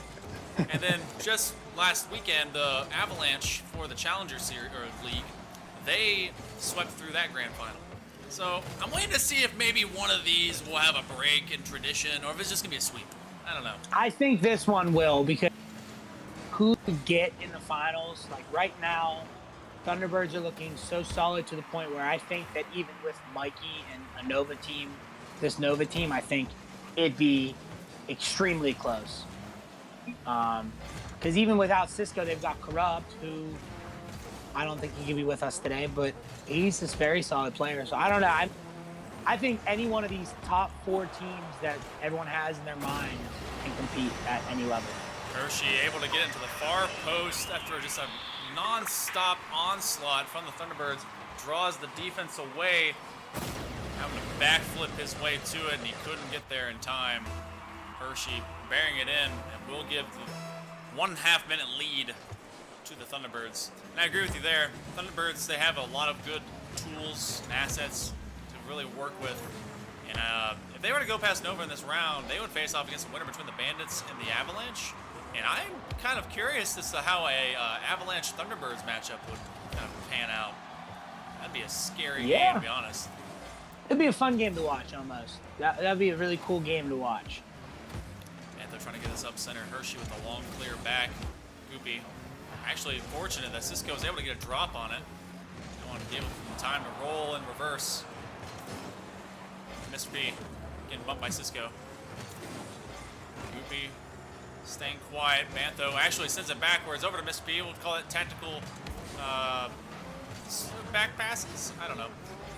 And then just last weekend, the Avalanche for the Challenger Series or League, they swept through that grand final. So I'm waiting to see if maybe one of these will have a break in tradition, or if it's just gonna be a sweep. I don't know. I think this one will, because who to get in the finals? Like right now, Thunderbirds are looking so solid to the point where I think that even with Mikey and a Nova team, this Nova team, I think it'd be extremely close. Because even without Cisco, they've got Corrupt, who I don't think he could be with us today, but he's this very solid player. So I don't know. I think any one of these top 4 teams that everyone has in their mind can compete at any level. Hershey able to get into the far post after just a non-stop onslaught from the Thunderbirds, draws the defense away, having to backflip his way to it, and he couldn't get there in time. Hershey bearing it in, and will give the 1.5 minute lead to the Thunderbirds. And I agree with you there. Thunderbirds, they have a lot of good tools and assets to really work with. And if they were to go past Nova in this round, they would face off against the winner between the Bandits and the Avalanche. And I'm kind of curious as to how a Avalanche Thunderbirds matchup would kind of pan out. That'd be a scary game, to be honest. It'd be a fun game to watch, almost. That'd be a really cool game to watch. And they're trying to get this up center. Hershey with a long clear back. Goopy. Actually fortunate that Cisco was able to get a drop on it. Don't want to give him time to roll in reverse. Mr. B getting bumped by Cisco. Goopy staying quiet. Bantho actually sends it backwards over to Mr. B. We'll call it tactical back passes. I don't know.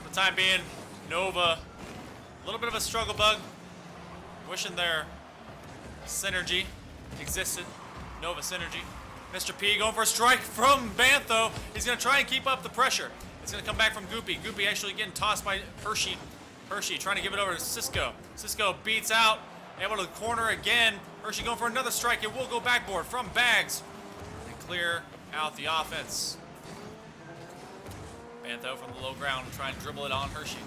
For the time being, Nova, a little bit of a struggle bug. Wishing their synergy existed. Nova synergy. Mr. P going for a strike from Bantho. He's going to try and keep up the pressure. It's going to come back from Goopy. Goopy actually getting tossed by Hershey. Hershey trying to give it over to Cisco. Cisco beats out. Able to corner again. Hershey going for another strike. It will go backboard from Bags. And clear out the offense. Bantho from the low ground trying to dribble it on Hershey.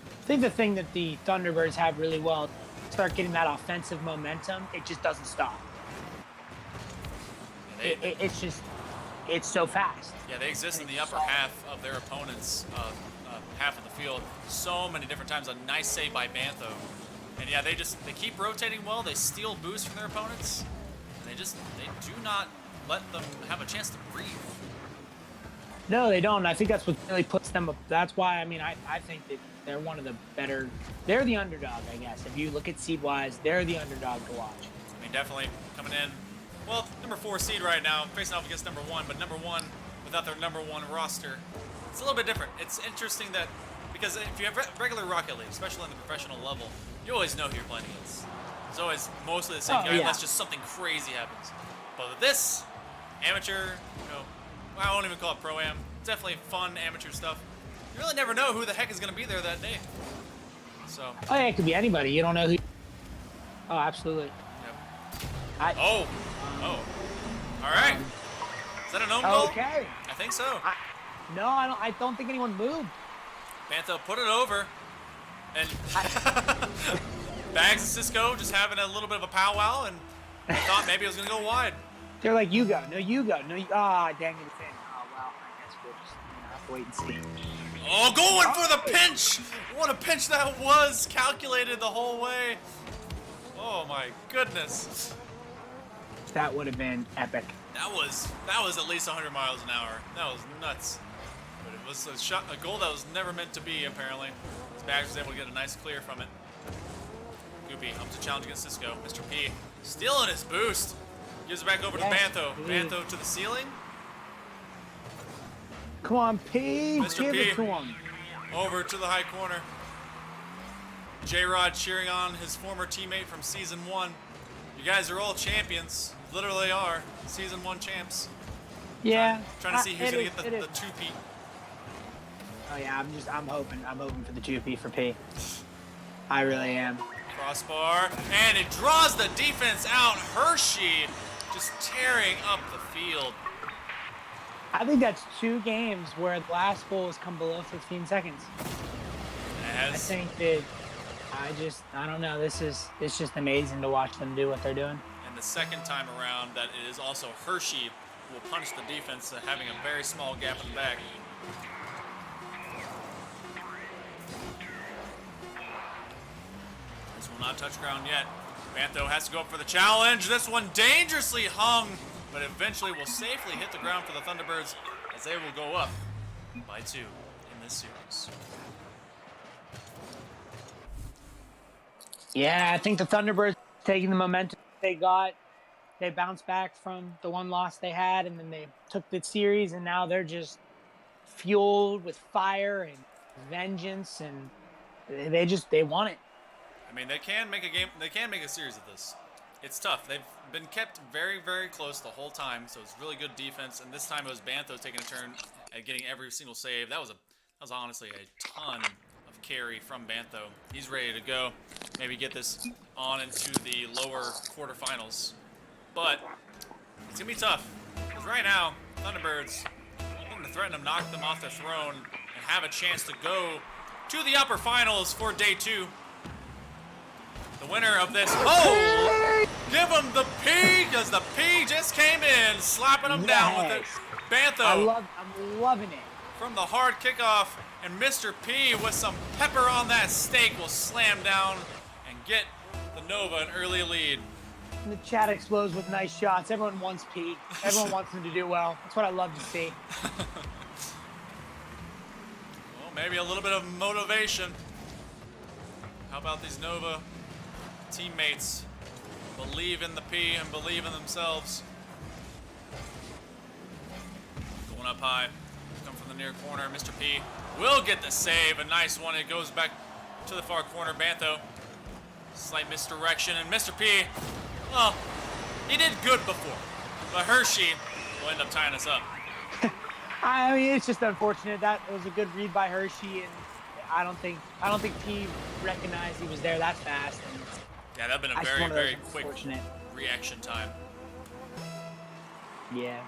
I think the thing that the Thunderbirds have really well, start getting that offensive momentum, it just doesn't stop. It's so fast. Yeah, they exist in the upper half of their opponent's half of the field so many different times. A nice save by Bantho. And yeah, they keep rotating well. They steal boosts from their opponents. And they do not let them have a chance to breathe. No, they don't. I think that's what really puts them up. That's why, I think that they're one of the better. They're the underdog, I guess. If you look at seed-wise, they're the underdog to watch. Definitely coming in. Well, number 4 seed right now, facing off against number 1, but number 1 without their number 1 roster. It's a little bit different. It's interesting that, because if you have regular Rocket League, especially on the professional level, you always know who you're playing against. It's always mostly the same guy, unless just something crazy happens. But with this, amateur, I won't even call it pro-am. Definitely fun amateur stuff. You really never know who the heck is going to be there that day. So. Oh, yeah, it could be anybody. You don't know who. Oh, absolutely. Yep. All right. Is that an own goal? Okay. I think so. No, I don't think anyone moved. Bantho put it over, and Bags and Cisco just having a little bit of a powwow, and I thought maybe it was gonna go wide. They're like, you go. No, you go. No, dang it, it's in. Oh, well, I guess we'll just have to wait and see. Oh, going for the pinch! What a pinch that was! Calculated the whole way. Oh my goodness. That would have been epic. That was at least 100 miles an hour. That was nuts. But was a goal that was never meant to be, apparently. Bags was able to get a nice clear from it. Goopy up to challenge against Cisco. Mr. P stealing his boost. Gives it back over to Bantho. Bantho to the ceiling. Come on, P. Mr. Give P. it to him. Over to the high corner. J-Rod cheering on his former teammate from Season 1. You guys are all champions. You literally are. Season 1 champs. Yeah. Trying to see who's going to get the is. 2P. Oh yeah, I'm hoping for the 2P for P. I really am. Crossbar. And it draws the defense out. Hershey just tearing up the field. I think that's 2 games where the last goal has come below 15 seconds. I think that I don't know. It's just amazing to watch them do what they're doing. And the second time around, that it is also Hershey will punish the defense, having a very small gap in the back. This will not touch ground yet. Bantho has to go up for the challenge. This one dangerously hung, but eventually will safely hit the ground for the Thunderbirds as they will go up by 2 in this series. Yeah, I think the Thunderbirds taking the momentum they got. They bounced back from the one loss they had, and then they took the series, and now they're just fueled with fire and vengeance, and they want it. I mean, they can make a game. They can make a series of this. It's tough. They've been kept very, very close the whole time, so it's really good defense. And this time it was Bantho taking a turn at getting every single save. That was honestly a ton of carry from Bantho. He's ready to go. Maybe get this on into the lower quarterfinals. But it's gonna be tough because right now Thunderbirds looking to threaten them, knock them off their throne, and have a chance to go to the upper finals for day 2. The winner of this, give him the P, because the P just came in, slapping him down with it. Bantho I'm loving it. from the hard kickoff, and Mr. P with some pepper on that steak will slam down and get the Nova an early lead. And the chat explodes with nice shots. Everyone wants P. Everyone wants him to do well. That's what I love to see. Well, maybe a little bit of motivation. How about these Nova teammates believe in the P and believe in themselves? Going up high. Come from the near corner. Mr. P will get the save. A nice one. It goes back to the far corner. Bantho. Slight misdirection. And Mr. P, well, he did good before. But Hershey will end up tying us up. I mean, it's just unfortunate. That was a good read by Hershey, and I don't think P recognized he was there that fast. And Yeah, that'd been a that's very, one of those very quick unfortunate. reaction time. Yeah.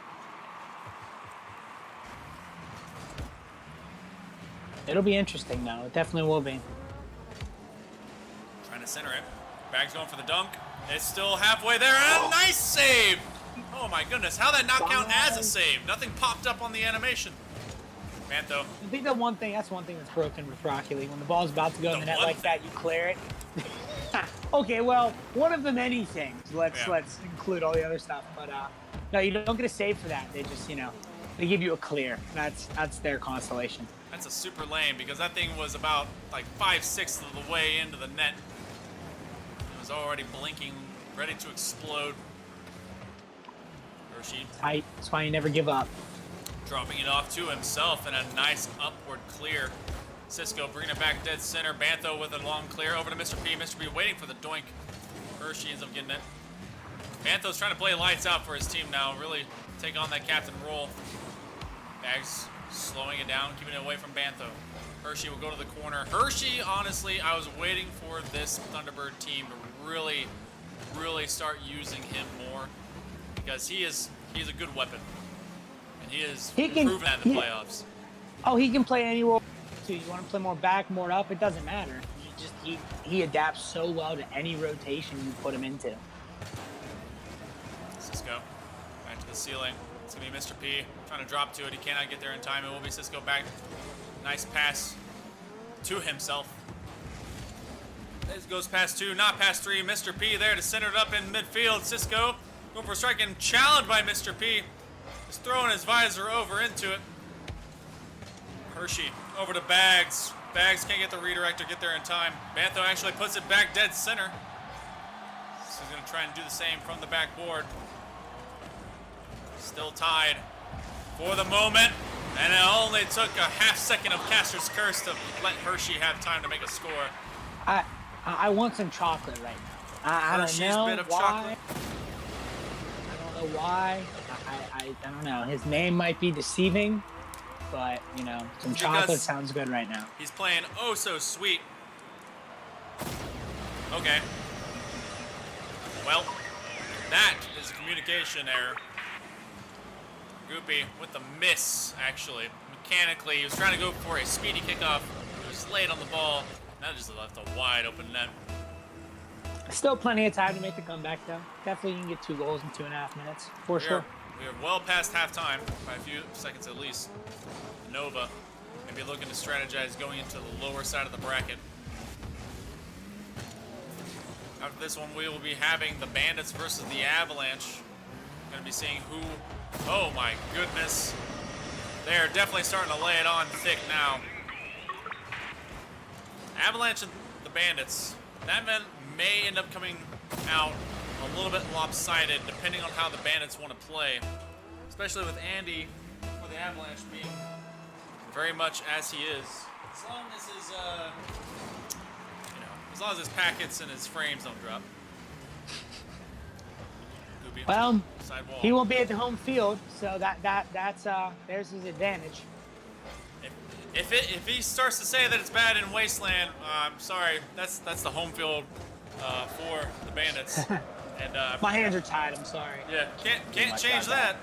It'll be interesting, though. It definitely will be. Trying to center it. Bag's going for the dunk. It's still halfway there, and a nice save! Oh my goodness, how that not count as a save? Nothing popped up on the animation. Bantho. I think that's one thing that's broken with Rocket League. When the ball's about to go in the net one like that, you clear it. Okay, well, one of the many things. Let's include all the other stuff. But no, you don't get a save for that. They just, they give you a clear. That's their consolation. That's a super lame because that thing was about like 5/6 of the way into the net. It was already blinking, ready to explode. Hershey Tight. That's why you never give up. dropping it off to himself and a nice upward clear. Cisco bringing it back dead center. Bantho with a long clear over to Mr. P. Mr. P waiting for the doink. Hershey ends up getting it. Bantho's trying to play lights out for his team now. Really take on that captain role. Bags slowing it down, keeping it away from Bantho. Hershey will go to the corner. Hershey, honestly, I was waiting for this Thunderbird team to really, really start using him more because he is a good weapon. And he is proven that in the playoffs. Oh, he can play any role too. You want to play more back, more up, it doesn't matter. He adapts so well to any rotation you put him into. Cisco back to the ceiling. It's going to be Mr. P trying to drop to it. He cannot get there in time. It will be Cisco back. Nice pass to himself. This goes past 2, not past 3. Mr. P there to center it up in midfield. Cisco going for a strike and challenged by Mr. P. Just throwing his visor over into it. Hershey over to Bags. Bags can't get the redirect or get there in time. Bantho actually puts it back dead center. So he's going to try and do the same from the backboard. Still tied for the moment. And it only took a half second of Caster's Curse to let Hershey have time to make a score. I want some chocolate right now. I don't Hershey's know bit of why. chocolate. I don't know why. I don't know. His name might be deceiving, but you know, some chocolate Because sounds good right now. He's playing oh so sweet. Okay. Well, that is a communication error. Goopy with the miss, actually. Mechanically, he was trying to go for a speedy kickoff. He was late on the ball. That just left a wide open net. Still plenty of time to make the comeback, though. Definitely you can get 2 goals in 2.5 minutes, for sure. We are well past halftime, by a few seconds at least. Nova may be looking to strategize going into the lower side of the bracket. After this one, we will be having the Bandits versus the Avalanche. Going to be seeing who... Oh my goodness. They're definitely starting to lay it on thick now. Avalanche and the Bandits. That may end up coming out a little bit lopsided depending on how the Bandits want to play. Especially with Andy for the Avalanche being very much as he is. As long as his, as long as his packets and his frames don't drop. Goopy. Well, Side wall. he won't be at the home field, so that's there's his advantage. If he starts to say that it's bad in Wasteland, I'm sorry. That's the home field for the Bandits. And My hands are tied. I'm sorry. yeah, can't change that.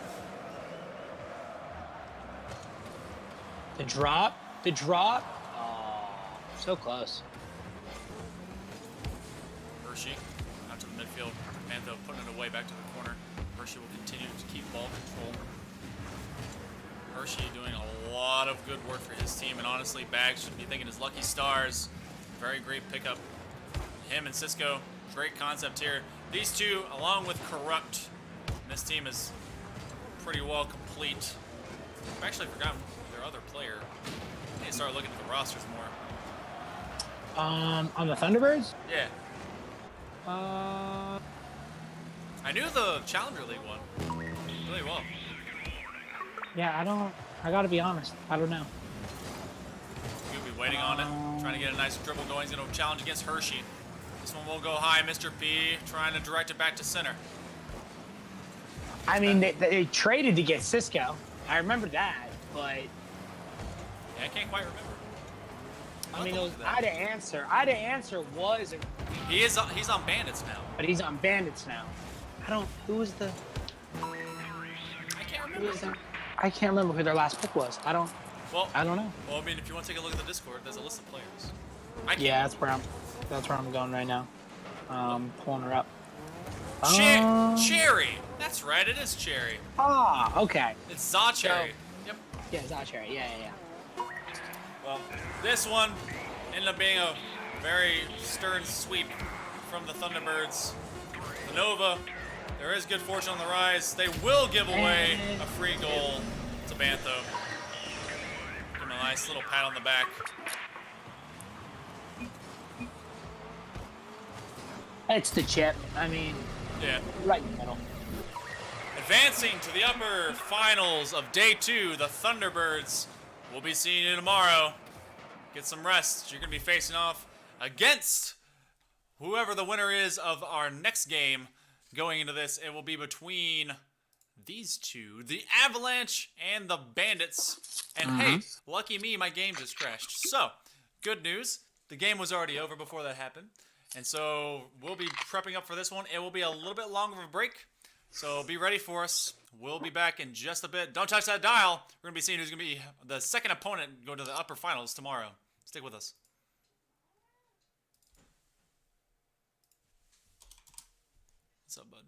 The drop. Oh, so close. Hershey out to the midfield. Bantho putting it away back to the corner. Hershey will continue to keep ball control. Hershey doing a lot of good work for his team, and honestly, Bags should be thanking his lucky stars. Very great pickup. Him and Cisco, great concept here. These two, along with Corrupt, and this team is pretty well complete. I've actually forgotten their other player. I need to start looking at the rosters more. On the Thunderbirds? Yeah. I knew the Challenger League one really well. Yeah, I gotta be honest. I don't know. He'll be waiting on it, trying to get a nice dribble going. He's going to challenge against Hershey. This one will go high. Mr. P trying to direct it back to center. I mean, they traded to get Cisco. I remember that, but Yeah, I can't quite remember. I mean, Ida Answer was, He's on Bandits now. but he's on Bandits now. Who was the? I can't Who remember. was the? I can't remember who their last pick was. I don't know. Well, I mean, if you want to take a look at the Discord, there's a list of players. I can't Yeah, that's where I'm going right now. Pulling her up. Cherry. That's right. It is Cherry. Okay. It's Za Cherry. Yep. Yeah, Zachary. Yeah. Well, this one ended up being a very stern sweep from the Thunderbirds. The Nova, there is good fortune on the rise. They will give away a free goal to Bantho. Give him a nice little pat on the back. It's the chip. I mean, Yeah. right in the middle. Advancing to the upper finals of day 2, the Thunderbirds will be seeing you tomorrow. Get some rest. You're going to be facing off against whoever the winner is of our next game. Going into this, it will be between these two, the Avalanche and the Bandits. And hey, lucky me, my game just crashed. So, good news. The game was already over before that happened. And so, we'll be prepping up for this one. It will be a little bit longer of a break. So, be ready for us. We'll be back in just a bit. Don't touch that dial. We're going to be seeing who's going to be the second opponent go to the upper finals tomorrow. Stick with us. What's up, bud?